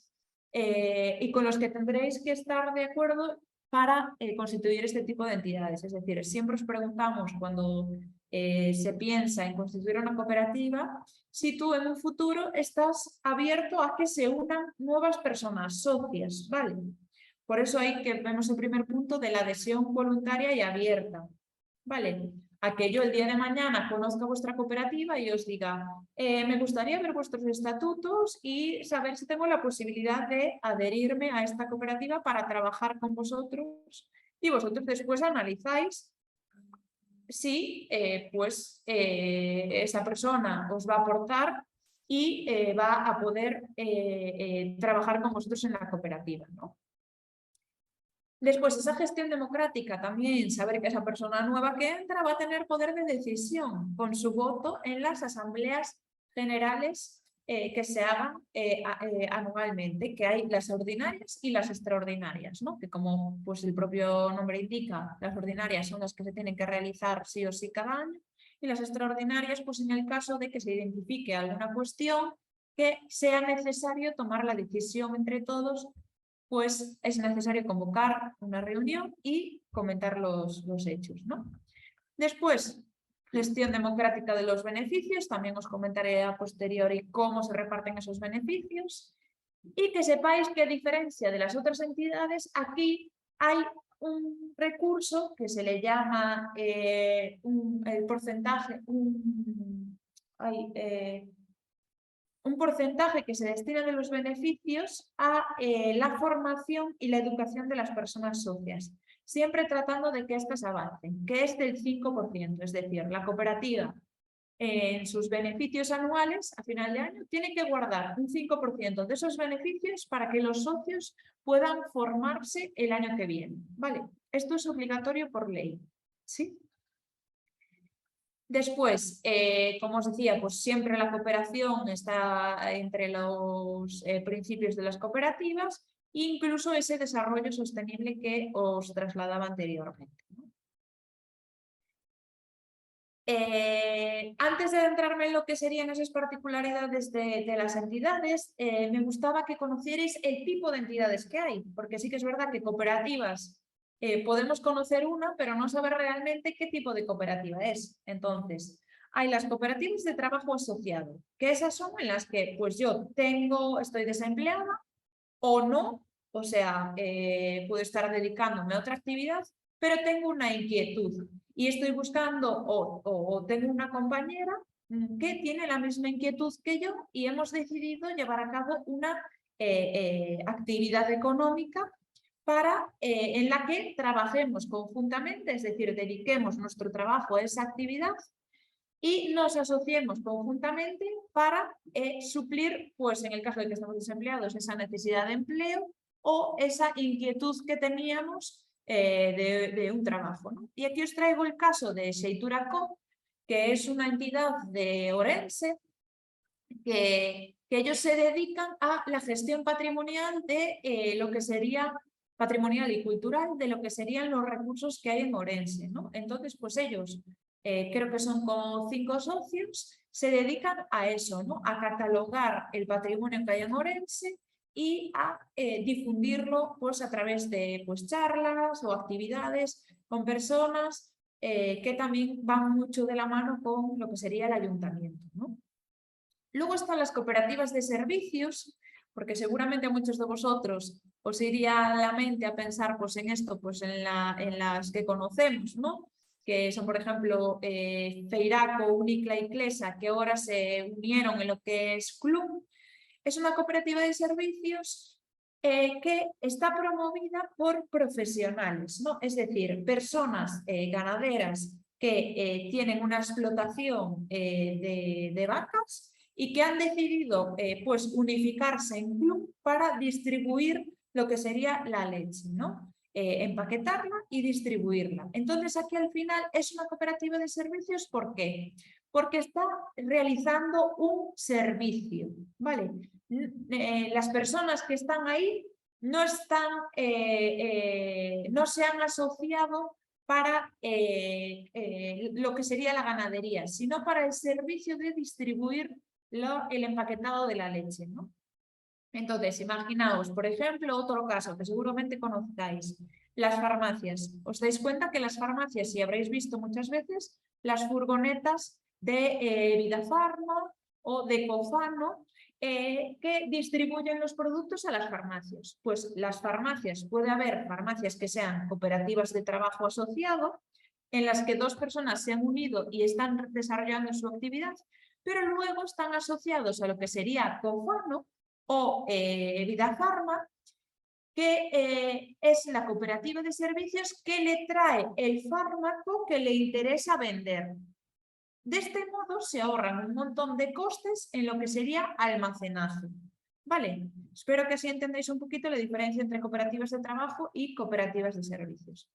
y con los que tendréis que estar de acuerdo para constituir este tipo de entidades. Es decir, siempre os preguntamos cuando se piensa en constituir una cooperativa si tú en un futuro estás abierto a que se unan nuevas personas, socias, ¿vale? Por eso hay que vemos el primer punto de la adhesión voluntaria y abierta, ¿vale? A que yo el día de mañana conozca vuestra cooperativa y os diga, me gustaría ver vuestros estatutos y saber si tengo la posibilidad de adherirme a esta cooperativa para trabajar con vosotros y vosotros después analizáis si esa persona os va a aportar y va a poder trabajar con vosotros en la cooperativa, ¿no? Después, esa gestión democrática también, saber que esa persona nueva que entra va a tener poder de decisión con su voto en las asambleas generales que se hagan anualmente, que hay las ordinarias y las extraordinarias, ¿no? Que como pues, el propio nombre indica, las ordinarias son las que se tienen que realizar sí o sí cada año y las extraordinarias pues en el caso de que se identifique alguna cuestión que sea necesario tomar la decisión entre todos, pues es necesario convocar una reunión y comentar los hechos, ¿no? Después, gestión democrática de los beneficios, también os comentaré a posteriori cómo se reparten esos beneficios y que sepáis que a diferencia de las otras entidades, aquí hay un recurso que se le llama el porcentaje, un porcentaje que se destina de los beneficios a la formación y la educación de las personas socias, siempre tratando de que éstas avancen, que es del 5%, es decir, la cooperativa en sus beneficios anuales a final de año tiene que guardar un 5% de esos beneficios para que los socios puedan formarse el año que viene, ¿vale? Esto es obligatorio por ley, ¿sí? Después, como os decía, pues siempre la cooperación está entre los principios de las cooperativas e incluso ese desarrollo sostenible que os trasladaba anteriormente, ¿no? Antes de adentrarme en lo que serían esas particularidades de las entidades, me gustaba que conocierais el tipo de entidades que hay, porque sí que es verdad que cooperativas podemos conocer una, pero no saber realmente qué tipo de cooperativa es. Entonces, hay las cooperativas de trabajo asociado, que esas son en las que pues yo estoy desempleada o no, o sea, puedo estar dedicándome a otra actividad, pero tengo una inquietud y estoy buscando o tengo una compañera que tiene la misma inquietud que yo y hemos decidido llevar a cabo una actividad económica en la que trabajemos conjuntamente, es decir, dediquemos nuestro trabajo a esa actividad y nos asociemos conjuntamente para suplir, pues en el caso de que estemos desempleados, esa necesidad de empleo o esa inquietud que teníamos de un trabajo, ¿no? Y aquí os traigo el caso de Xeitura Co, que es una entidad de Orense que ellos se dedican a la gestión patrimonial de lo que sería patrimonial y cultural de lo que serían los recursos que hay en Orense, ¿no? Entonces, pues ellos, creo que son como 5 socios, se dedican a eso, ¿no? A catalogar el patrimonio que hay en Orense y a difundirlo pues, a través de pues, charlas o actividades con personas que también van mucho de la mano con lo que sería el ayuntamiento, ¿no? Luego están las cooperativas de servicios, porque seguramente a muchos de vosotros os iría a la mente a pensar pues, en esto, pues en las que conocemos, ¿no? Que son, por ejemplo, Feiraco, Unicla y Clesa, que ahora se unieron en lo que es Club. Es una cooperativa de servicios que está promovida por profesionales, ¿no? Es decir, personas ganaderas que tienen una explotación de vacas y que han decidido pues unificarse en club para distribuir lo que sería la leche, ¿no? Empaquetarla y distribuirla. Entonces aquí al final es una cooperativa de servicios, ¿por qué? Porque está realizando un servicio, ¿vale? Las personas que están ahí no se han asociado para lo que sería la ganadería, sino para el servicio de distribuir el empaquetado de la leche, ¿no? Entonces, imaginaos, por ejemplo, otro caso que seguramente conozcáis, las farmacias. ¿Os dais cuenta que las farmacias, si habréis visto muchas veces, las furgonetas de Vidafarma o de Cofano que distribuyen los productos a las farmacias? Pues las farmacias, puede haber farmacias que sean cooperativas de trabajo asociado, en las que 2 personas se han unido y están desarrollando su actividad, pero luego están asociados a lo que sería Cofano o Vidafarma, que es la cooperativa de servicios que le trae el fármaco que le interesa vender. De este modo se ahorran un montón de costes en lo que sería almacenaje. ¿Vale? Espero que así entendáis un poquito la diferencia entre cooperativas de trabajo y cooperativas de servicios.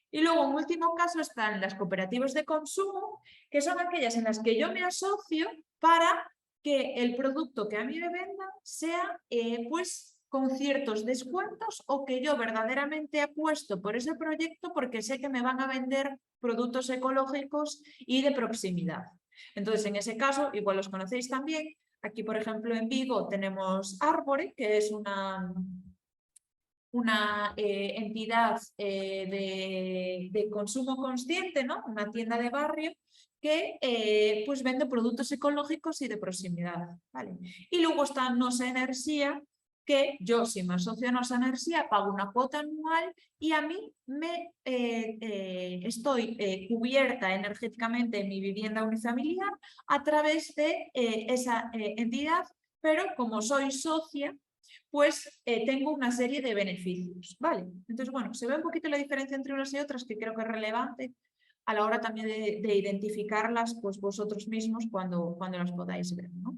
Y luego, en último caso, están las cooperativas de consumo, que son aquellas en las que yo me asocio para que el producto que a mí me vendan sea pues con ciertos descuentos o que yo verdaderamente apuesto por ese proyecto porque sé que me van a vender productos ecológicos y de proximidad. Entonces, en ese caso, igual los conocéis también, aquí por ejemplo en Vigo tenemos Árbore, que es una entidad de consumo consciente, ¿no? Una tienda de barrio que pues vende productos ecológicos y de proximidad, ¿vale? Y luego está Nosa Energía, que yo si me asocio a Nosa Energía pago una cuota anual y a mí me estoy cubierta energéticamente en mi vivienda unifamiliar a través de esa entidad, pero como soy socia, pues tengo una serie de beneficios, ¿vale? Entonces, bueno, se ve un poquito la diferencia entre unas y otras que creo que es relevante a la hora también de identificarlas pues vosotros mismos cuando las podáis ver, ¿no?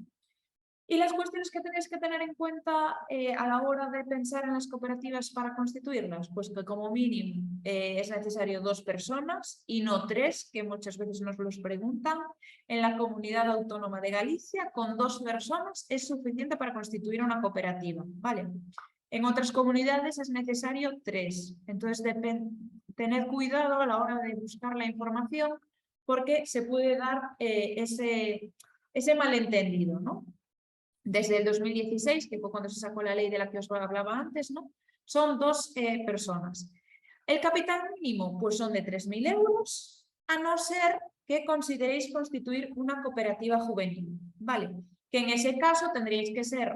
Y las cuestiones que tenéis que tener en cuenta a la hora de pensar en las cooperativas para constituirlas, pues que como mínimo es necesario 2 personas y no 3, que muchas veces nos los preguntan. En la Comunidad Autónoma de Galicia, con 2 personas es suficiente para constituir una cooperativa, ¿vale? En otras comunidades es necesario 3. Entonces, tened cuidado a la hora de buscar la información porque se puede dar ese malentendido, ¿no? Desde el 2016, que fue cuando se sacó la ley de la que os hablaba antes, ¿no? Son 2 personas. El capital mínimo, pues son de 3.000 euros, a no ser que consideréis constituir una cooperativa juvenil, ¿vale? Que en ese caso tendríais que ser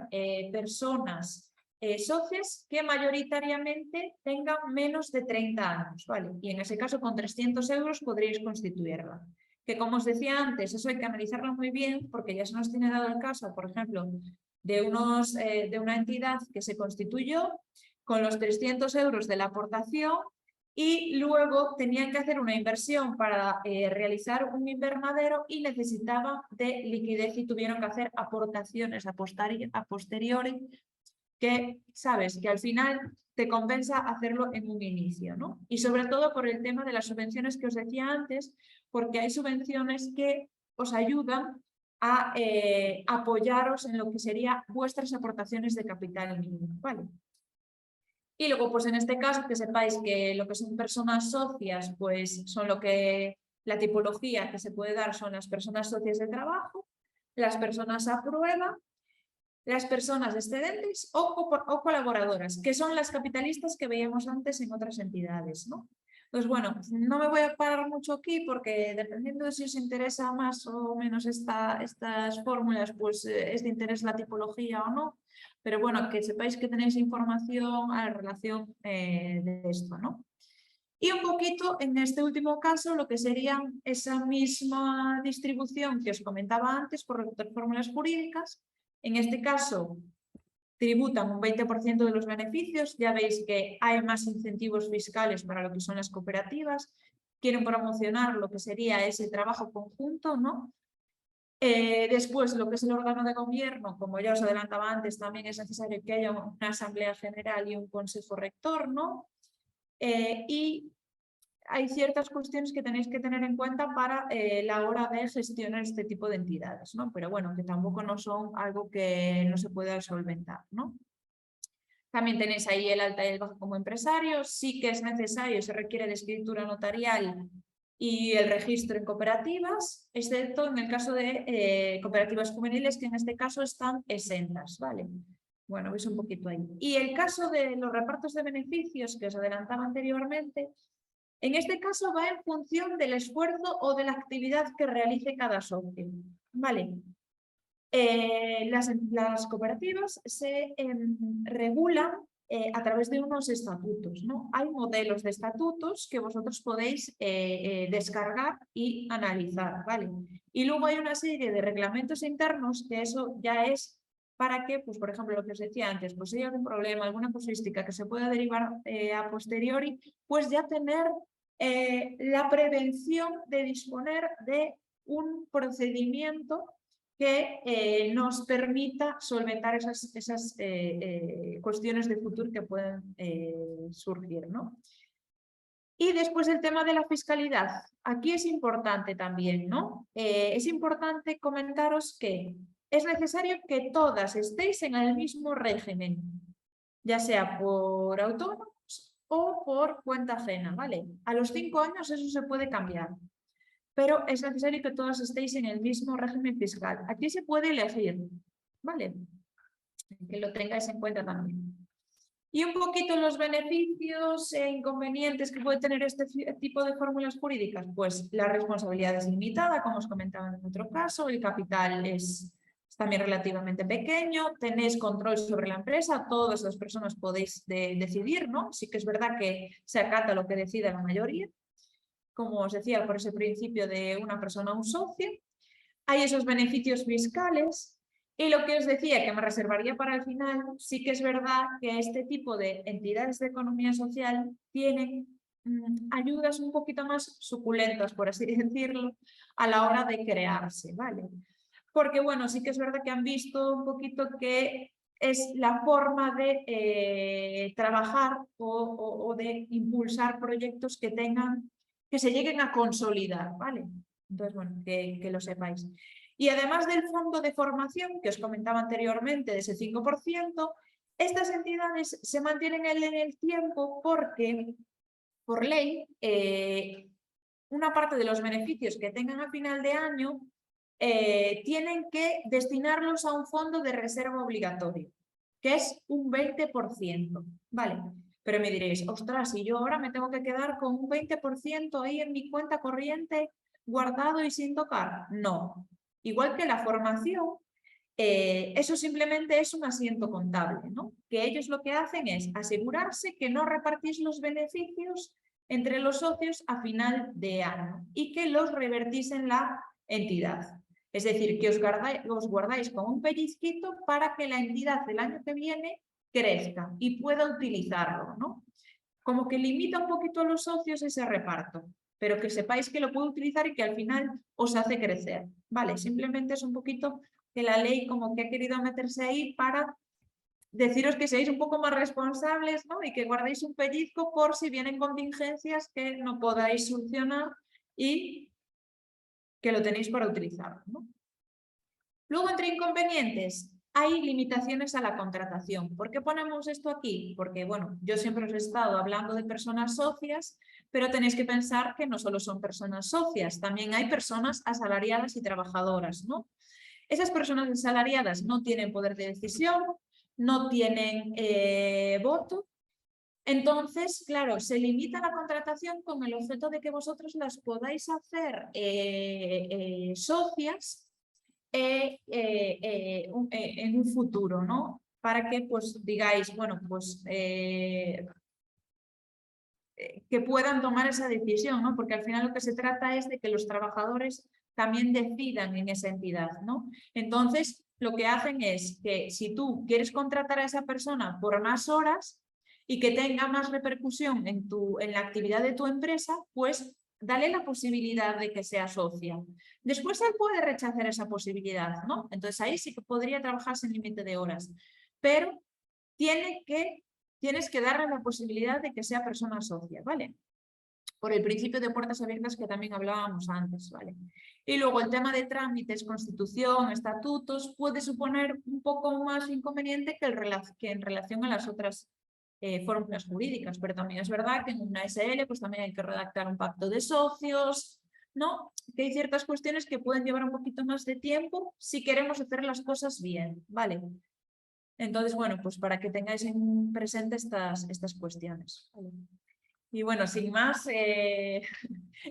personas socios que mayoritariamente tengan menos de 30 años, ¿vale? Y en ese caso con 300 euros podríais constituirla. Que como os decía antes, eso hay que analizarlo muy bien porque ya se nos tiene dado el caso, por ejemplo, de una entidad que se constituyó con los 300 euros de la aportación y luego tenían que hacer una inversión para realizar un invernadero y necesitaban de liquidez y tuvieron que hacer aportaciones a posteriori que sabes que al final te compensa hacerlo en un inicio, ¿no? Y sobre todo por el tema de las subvenciones que os decía antes, porque hay subvenciones que os ayudan a apoyaros en lo que serían vuestras aportaciones de capital mínimo, ¿vale? Y luego, pues en este caso, que sepáis que lo que son personas socias, pues son la tipología que se puede dar son las personas socias de trabajo, las personas a prueba, las personas excedentes o colaboradoras, que son las capitalistas que veíamos antes en otras entidades, ¿no? Pues bueno, no me voy a parar mucho aquí porque dependiendo de si os interesa más o menos estas fórmulas, pues es de interés la tipología o no. Pero bueno, que sepáis que tenéis información a relación de esto, ¿no? Y un poquito en este último caso lo que sería esa misma distribución que os comentaba antes por fórmulas jurídicas. En este caso tributan un 20% de los beneficios, ya veis que hay más incentivos fiscales para lo que son las cooperativas, quieren promocionar lo que sería ese trabajo conjunto, ¿no? Después, lo que es el órgano de gobierno, como ya os adelantaba antes, también es necesario que haya una asamblea general y un consejo rector, ¿no? Y hay ciertas cuestiones que tenéis que tener en cuenta para la hora de gestionar este tipo de entidades, ¿no? Pero bueno, que tampoco no son algo que no se pueda solventar, ¿no? También tenéis ahí el alta y el baja como empresario. Sí que es necesario, se requiere de escritura notarial y el registro en cooperativas, excepto en el caso de cooperativas juveniles, que en este caso están exentas, ¿vale? Bueno, veis un poquito ahí. Y el caso de los repartos de beneficios que os adelantaba anteriormente, en este caso va en función del esfuerzo o de la actividad que realice cada socio, ¿vale? Las cooperativas se regulan a través de unos estatutos, ¿no? Hay modelos de estatutos que vosotros podéis descargar y analizar, ¿vale? Y luego hay una serie de reglamentos internos que eso ya es para que, pues por ejemplo, lo que os decía antes, pues si hay algún problema, alguna casuística que se pueda derivar a posteriori, pues ya tener la prevención de disponer de un procedimiento que nos permita solventar esas cuestiones de futuro que pueden surgir, ¿no? Y después el tema de la fiscalidad. Aquí es importante también, ¿no? Es importante comentaros que es necesario que todas estéis en el mismo régimen, ya sea por autónomos o por cuenta ajena, ¿vale? A los 5 años eso se puede cambiar, pero es necesario que todas estéis en el mismo régimen fiscal. Aquí se puede elegir, ¿vale? Que lo tengáis en cuenta también. Y un poquito los beneficios e inconvenientes que puede tener este tipo de fórmulas jurídicas, pues la responsabilidad es limitada, como os comentaba en otro caso, el capital es también relativamente pequeño, tenéis control sobre la empresa, todas las personas podéis decidir, ¿no? Sí que es verdad que se acata lo que decida la mayoría, como os decía, por ese principio de una persona a un socio. Hay esos beneficios fiscales y lo que os decía, que me reservaría para el final, sí que es verdad que este tipo de entidades de economía social tienen ayudas un poquito más suculentas, por así decirlo, a la hora de crearse, ¿vale? Porque, bueno, sí que es verdad que han visto un poquito que es la forma de trabajar o de impulsar proyectos que se lleguen a consolidar, ¿vale? Entonces, bueno, que lo sepáis. Y además del fondo de formación que os comentaba anteriormente, de ese 5%, estas entidades se mantienen en el tiempo porque, por ley, una parte de los beneficios que tengan a final de año tienen que destinarlos a un fondo de reserva obligatorio, que es un 20%, ¿vale? Pero me diréis, ostras, si yo ahora me tengo que quedar con un 20% ahí en mi cuenta corriente guardado y sin tocar. No. Igual que la formación, Eso simplemente es un asiento contable, ¿no? Que ellos lo que hacen es asegurarse que no repartís los beneficios entre los socios a final de año y que los revertís en la entidad. Es decir, que os guardáis con un pellizquito para que la entidad el año que viene crezca y pueda utilizarlo, ¿no? Como que limita un poquito a los socios ese reparto, pero que sepáis que lo puede utilizar y que al final os hace crecer, ¿vale? Simplemente es un poquito que la ley como que ha querido meterse ahí para deciros que seáis un poco más responsables, ¿no? Y que guardéis un pellizco por si vienen contingencias que no podáis solucionar y que lo tenéis para utilizar, ¿no? Luego, entre inconvenientes, hay limitaciones a la contratación. ¿Por qué ponemos esto aquí? Porque, bueno, yo siempre os he estado hablando de personas socias, pero tenéis que pensar que no solo son personas socias, también hay personas asalariadas y trabajadoras, ¿no? Esas personas asalariadas no tienen poder de decisión, no tienen voto. Entonces, claro, se limita la contratación con el objeto de que vosotros las podáis hacer socias en un futuro, ¿no? Para que pues digáis, bueno, pues que puedan tomar esa decisión, ¿no? Porque al final lo que se trata es de que los trabajadores también decidan en esa entidad, ¿no? Entonces, lo que hacen es que si tú quieres contratar a esa persona por más horas y que tenga más repercusión en la actividad de tu empresa, pues dale la posibilidad de que sea socia. Después él puede rechazar esa posibilidad, ¿no? Entonces ahí sí que podría trabajar sin límite de horas, pero tienes que darle la posibilidad de que sea persona socia, ¿vale? Por el principio de puertas abiertas que también hablábamos antes, ¿vale? Y luego el tema de trámites, constitución, estatutos, puede suponer un poco más inconveniente que en relación a las otras fórmulas jurídicas, pero también es verdad que en una SL pues también hay que redactar un pacto de socios, ¿no? Que hay ciertas cuestiones que pueden llevar un poquito más de tiempo si queremos hacer las cosas bien, ¿vale? Entonces, bueno, pues para que tengáis en presente estas cuestiones. ¿Vale? Y bueno, sin más,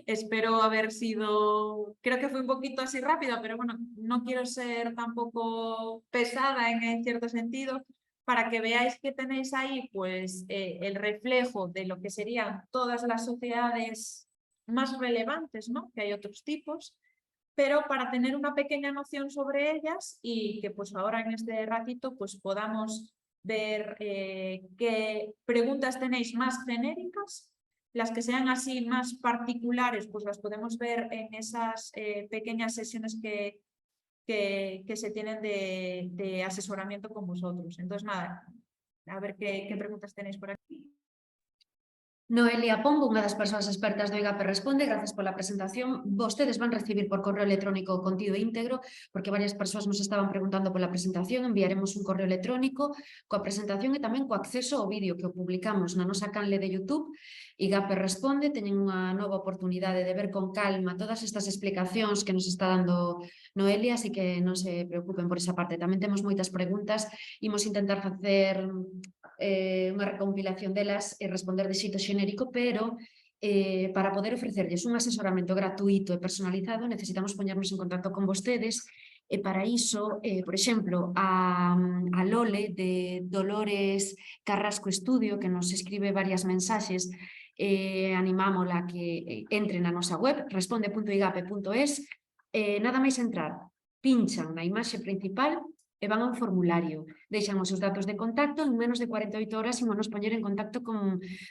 espero haber sido, creo que fue un poquito así rápido, pero bueno, no quiero ser tampoco pesada en cierto sentido, para que veáis que tenéis ahí pues el reflejo de lo que serían todas las sociedades más relevantes, ¿no? Que hay otros tipos, pero para tener una pequeña noción sobre ellas y que pues ahora en este ratito pues podamos ver qué preguntas tenéis más genéricas, las que sean así más particulares pues las podemos ver en esas pequeñas sesiones que se tienen de asesoramiento con vosotros. Entonces nada, a ver qué preguntas tenéis por aquí. Noelia Pombo, unha das persoas expertas do IGAPE Responde, gracias pola presentación. Vostedes van recibir por correo electrónico o contido íntegro, porque varias persoas nos estaban preguntando pola presentación, enviaremos un correo electrónico coa presentación e tamén co acceso ao vídeo que o publicamos na nosa canle de YouTube. IGAPE Responde, teñen unha nova oportunidade de ver con calma todas estas explicacións que nos está dando Noelia, así que non se preocupen por esa parte. Tamén temos moitas preguntas, imos intentar facer unha recompilación delas e responder de xeito xenérico, pero para poder ofrecerlles un asesoramento gratuito e personalizado necesitamos poñernos en contacto con vostedes e para iso, por exemplo, a Lole de Dolores Carrasco Estudio, que nos escribe varias mensaxes, animámola que entre na nosa web responde.igape.es, nada máis entrar, pinchan na imaxe principal e van a un formulario, deixan os seus datos de contacto, en menos de 48 horas ímonos poñer en contacto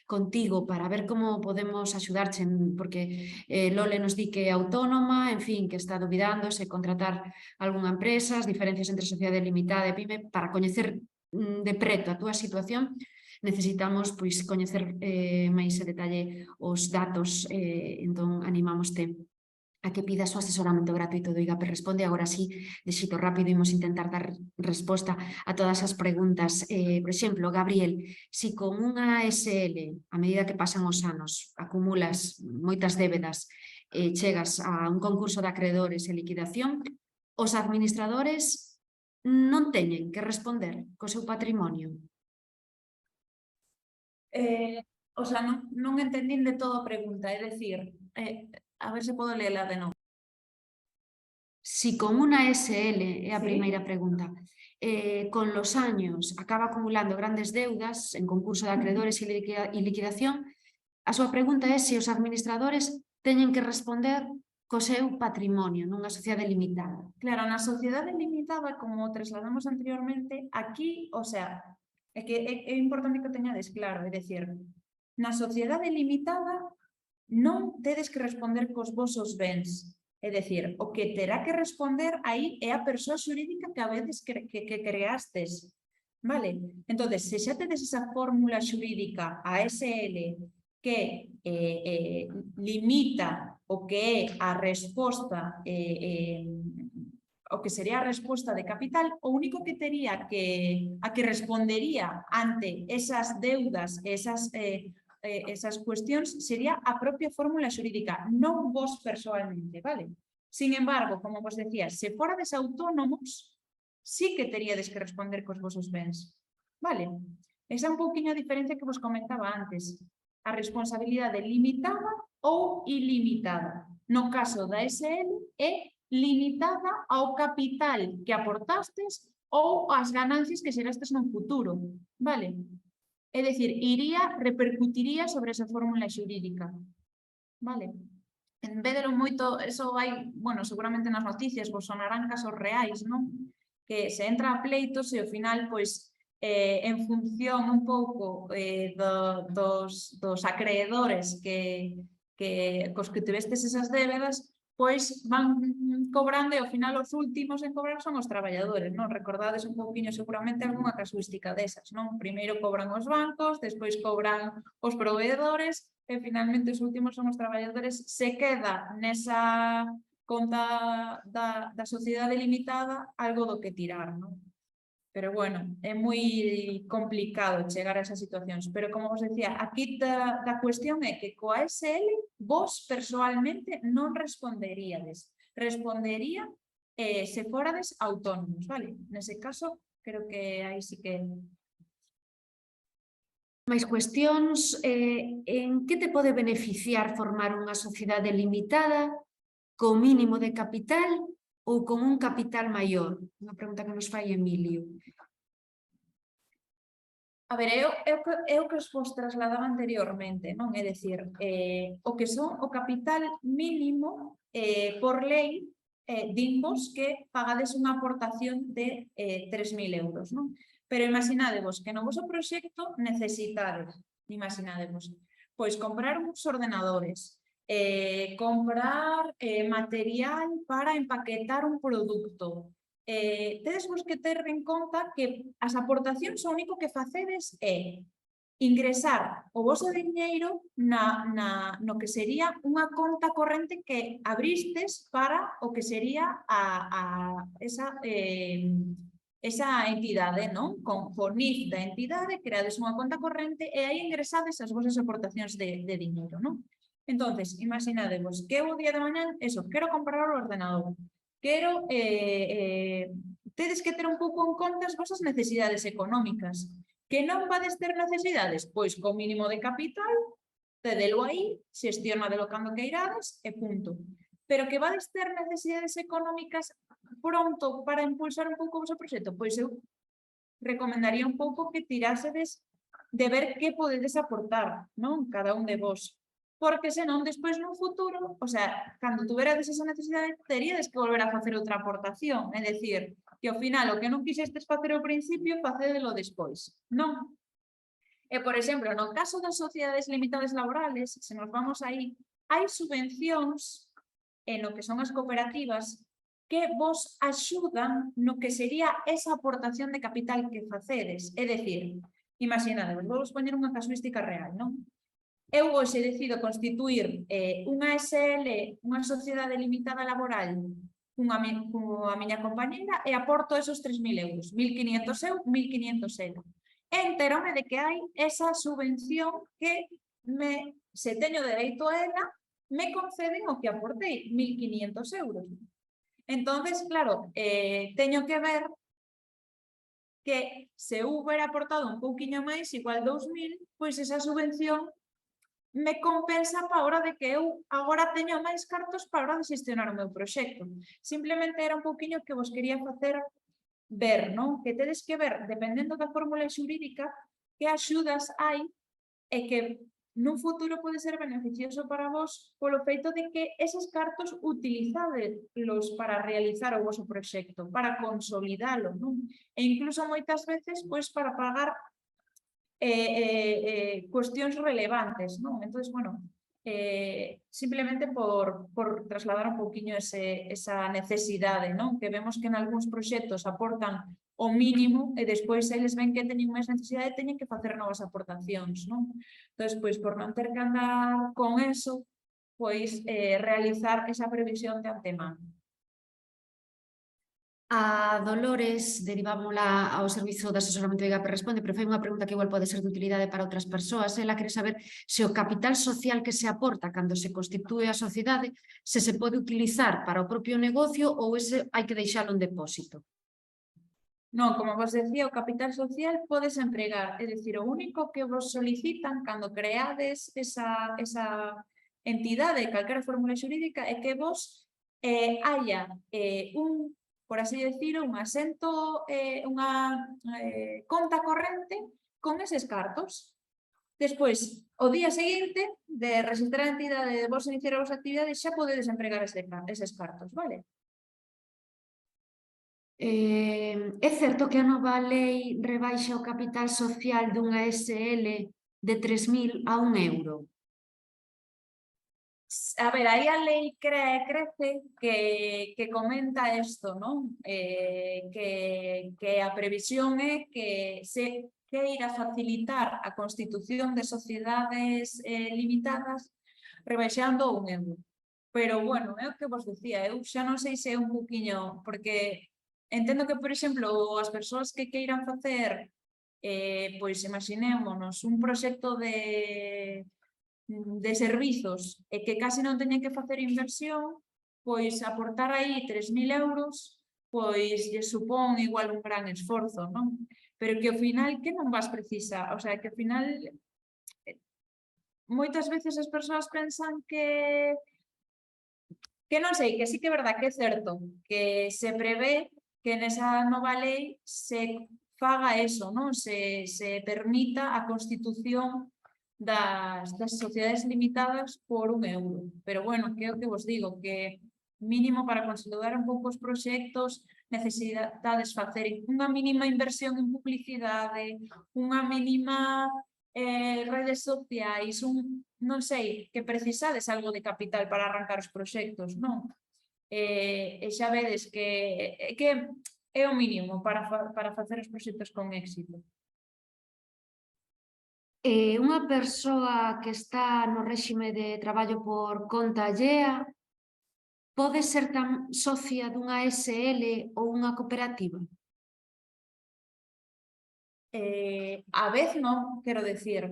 contigo para ver como podemos axudarche, porque Lole nos di que é autónoma, en fin, que está dubidando se contratar algunha empresa, as diferencias entre sociedade limitada e pyme, para coñecer de preto a túa situación, necesitamos pois coñecer máis en detalle os datos, entón animámoste a que pidas o asesoramento gratuito do IGAPE Responde. Agora sí, de xeito rápido, imos intentar dar resposta a todas as preguntas. Por exemplo, Gabriel, si con unha SL, a medida que pasan os anos, acumulas moitas débedas, chegas a un concurso de acreedores e liquidación, os administradores non teñen que responder co seu patrimonio. O sea, non entendín de todo a pregunta, é dicir, a ver se podo lela de novo. si con unha SL, é a Sí. primeira pregunta, con los años acaba acumulando grandes deudas en concurso de acreedores e liquidación, a súa pregunta é se os administradores teñen que responder co seu patrimonio nunha sociedade limitada. Claro, na sociedade limitada, como trasladamos anteriormente, aquí, o sea, é que é importante que o teñades claro, é dicir, na sociedade limitada non tedes que responder cos vosos bens. É dicir, o que terá que responder aí é a persoa xurídica que a veces que creastes. Vale? Entonces, se xa tedes esa fórmula xurídica, a SL, que limita o que é a resposta o que sería a resposta de capital, o único que tería que respondería ante esas deudas, esas cuestións, sería a propia fórmula xurídica, non vos persoalmente, vale? Sin embargo, como vos decía, se forades autónomos, sí que teríades que responder cos vosos bens, vale? Esa é un pouquinho a diferencia que vos comentaba antes, a responsabilidade limitada ou ilimitada. No caso da SL é limitada ao capital que aportastes ou ás ganancias que xerastes no futuro, vale? É dicir, repercutiría sobre esa fórmula xurídica, vale? En vez de lo moito, eso vai, bueno, seguramente nas noticias vos sonarán casos reais, non? Que se entra a pleitos e ao final, pois, en función un pouco dos acreedores cos que tivestes esas débedas, pois van cobrando e ao final os últimos en cobrar son os traballadores, non? Recordades un pouquinho seguramente algunha casuística desas, non? Primeiro cobran os bancos, despois cobran os proveedores e finalmente os últimos son os traballadores. Se queda nesa conta da sociedade limitada algo do que tirar, non? Pero bueno, é moi complicado chegar a esas situacións. Pero como vos decía, aquí da cuestión é que coa SL vos persoalmente non responderíades. Respondería se forades autónomos, vale? Nese caso, creo que aí sí que... Máis cuestións, en que te pode beneficiar formar unha sociedade limitada co mínimo de capital ou con un capital maior? Unha pregunta que nos fai Emilio. A ver, é o que os vos trasladaba anteriormente, non? É dicir, o que son o capital mínimo por lei dinvos que pagades unha aportación de 3.000 euros, non? Pero imaginadevos que no voso proxecto necesitades, imaginadevos, pois comprar uns ordenadores, comprar material para empaquetar un produto, tedes vos que ter en conta que as aportacións o único que facedes é ingresar o voso diñeiro no que sería unha conta corrente que abristes para o que sería esa entidade, non? Con o NIF da entidade, creades unha conta corrente e aí ingresades as vosas aportacións de diñeiro, non? Entonces, imaginadevos que eu o día de mañán, quero comprar o ordenador, tedes que ter un pouco en conta as vosas necesidades económicas. Que non vades ter necesidades? Pois co mínimo de capital, cedelo aí, xestionadelo cando queirades e punto. Pero que vades ter necesidades económicas pronto para impulsar un pouco o vosso proxecto? Pois eu recomendaría un pouco que tirásedes de ver que podedes aportar, non? Cada un de vos. Porque senón, despois no futuro, o sea, cando tuverades esa necesidade, teríades que volver a facer outra aportación. É dicir, que ao final o que non quixestes facer ao principio, facédelo despois. Non? E, por exemplo, no caso das sociedades limitadas laborales, se nos vamos aí, hai subvencións en o que son as cooperativas que vos axudan no que sería esa aportación de capital que facedes. É dicir, imaginadevos, vou poñer unha casuística real, non? Eu hoxe decido constituir unha SL, unha sociedade limitada laboral, cunha miña compañeira e aporto esos 3.000 euros, 1.500 eu, 1.500 ela. Entérome de que hai esa subvención que se teño dereito a ela, me conceden o que aportei, 1.500 euros. Entonces, claro, teño que ver que se eu hubiera aportado un pouquiño máis, igual 2.000, pois esa subvención me compensa para a hora de que eu agora teño máis cartos para a hora de xestionar o meu proxecto. Simplemente era un pouquiño que vos quería facer ver, non? Que tedes que ver, dependendo da fórmula xurídica, que axudas hai e que nun futuro pode ser beneficioso para vos polo feito de que eses cartos utilizadelos para realizar o vosso proxecto, para consolidalo, non? E incluso moitas veces, pois, para pagar cuestións relevantes, non? Entón, bueno, simplemente por trasladar un pouquiño esa necesidade, non? Que vemos que en algúns proxectos aportan o mínimo e despois eles ven que teñen máis necesidade e teñen que facer novas aportacións, non? Entón, pois, por non ter que andar con eso, pois realizar esa previsión de antemano. A Dolores derivámola ao servizo de asesoramento de IGAP Responde, pero fai unha pregunta que igual pode ser de utilidade para outras persoas. Ela quere saber se o capital social que se aporta cando se constitúe a sociedade se pode utilizar para o propio negocio ou ese hai que deixalo en depósito. Non, como vos decía, o capital social podes empregar, é dicir, o único que vos solicitan cando creades esa entidade, calquera fórmula xurídica, é que vos haya por así decir, un asento, unha conta corrente con eses cartos. Despois, o día seguinte de registrar a entidade de vos iniciar a vosa actividade, xa podedes empregar eses cartos, vale? É certo que a nova lei rebaixa o capital social dunha SL de 3.000 a 1 euro? A ver, aí a lei crece que comenta isto, non? Que a previsión é que se queira facilitar a constitución de sociedades limitadas rebaixando 1 euro. Pero, bueno, é o que vos decía, eu xa non sei se é un poquinho, porque entendo que, por exemplo, as persoas que queiran facer, pois imaginémonos, un proxecto de servizos e que casi non teñen que facer inversión, pois aportar aí 3.000 euros, pois lle supón igual un gran esforzo, non? Pero que ao final que non vas precisar, o sea, que ao final moitas veces as persoas pensan que non sei, que sí que é verdad que é certo, que se prevé que nesa nova lei se faga eso, non? Se permita a constitución das sociedades limitadas por 1 euro. Pero, bueno, que é o que vos digo, que mínimo para consolidar un pouco os proxectos necesitades facer unha mínima inversión en publicidade, unha mínima redes sociais, non sei, que precisades algo de capital para arrancar os proxectos, non? E xa vedes que é o mínimo para facer os proxectos con éxito. Unha persoa que está no réxime de traballo por conta allea pode ser tan socia dunha SL ou unha cooperativa? A vez non, quero decir,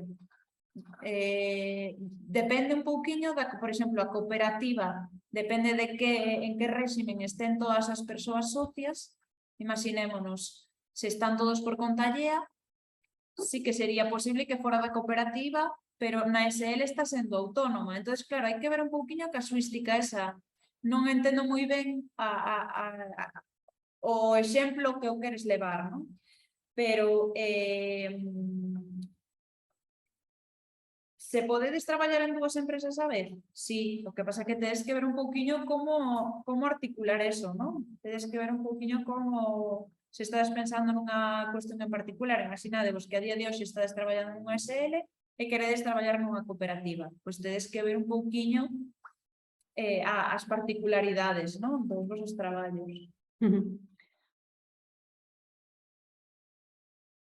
depende un pouquiño por exemplo, a cooperativa depende de en que réximen estén todas as persoas socias. Imaginémonos, se están todos por conta allea, sí que sería posible que fora da cooperativa, pero na SL está sendo autónoma. Entón, claro, hai que ver un pouquiño a casuística esa. Non entendo moi ben o exemplo que eu queres levar, non? Pero se podedes traballar en dúas empresas a vez? Sí, o que pasa é que tedes que ver un pouquiño como articular eso, non? Tedes que ver un pouquiño como se estades pensando nunha cuestión en particular. Imaginadevos que a día de hoxe estades traballando nunha SL e queredes traballar nunha cooperativa. Pois tedes que ver un pouquiño as particularidades, non? Dos vosos traballos.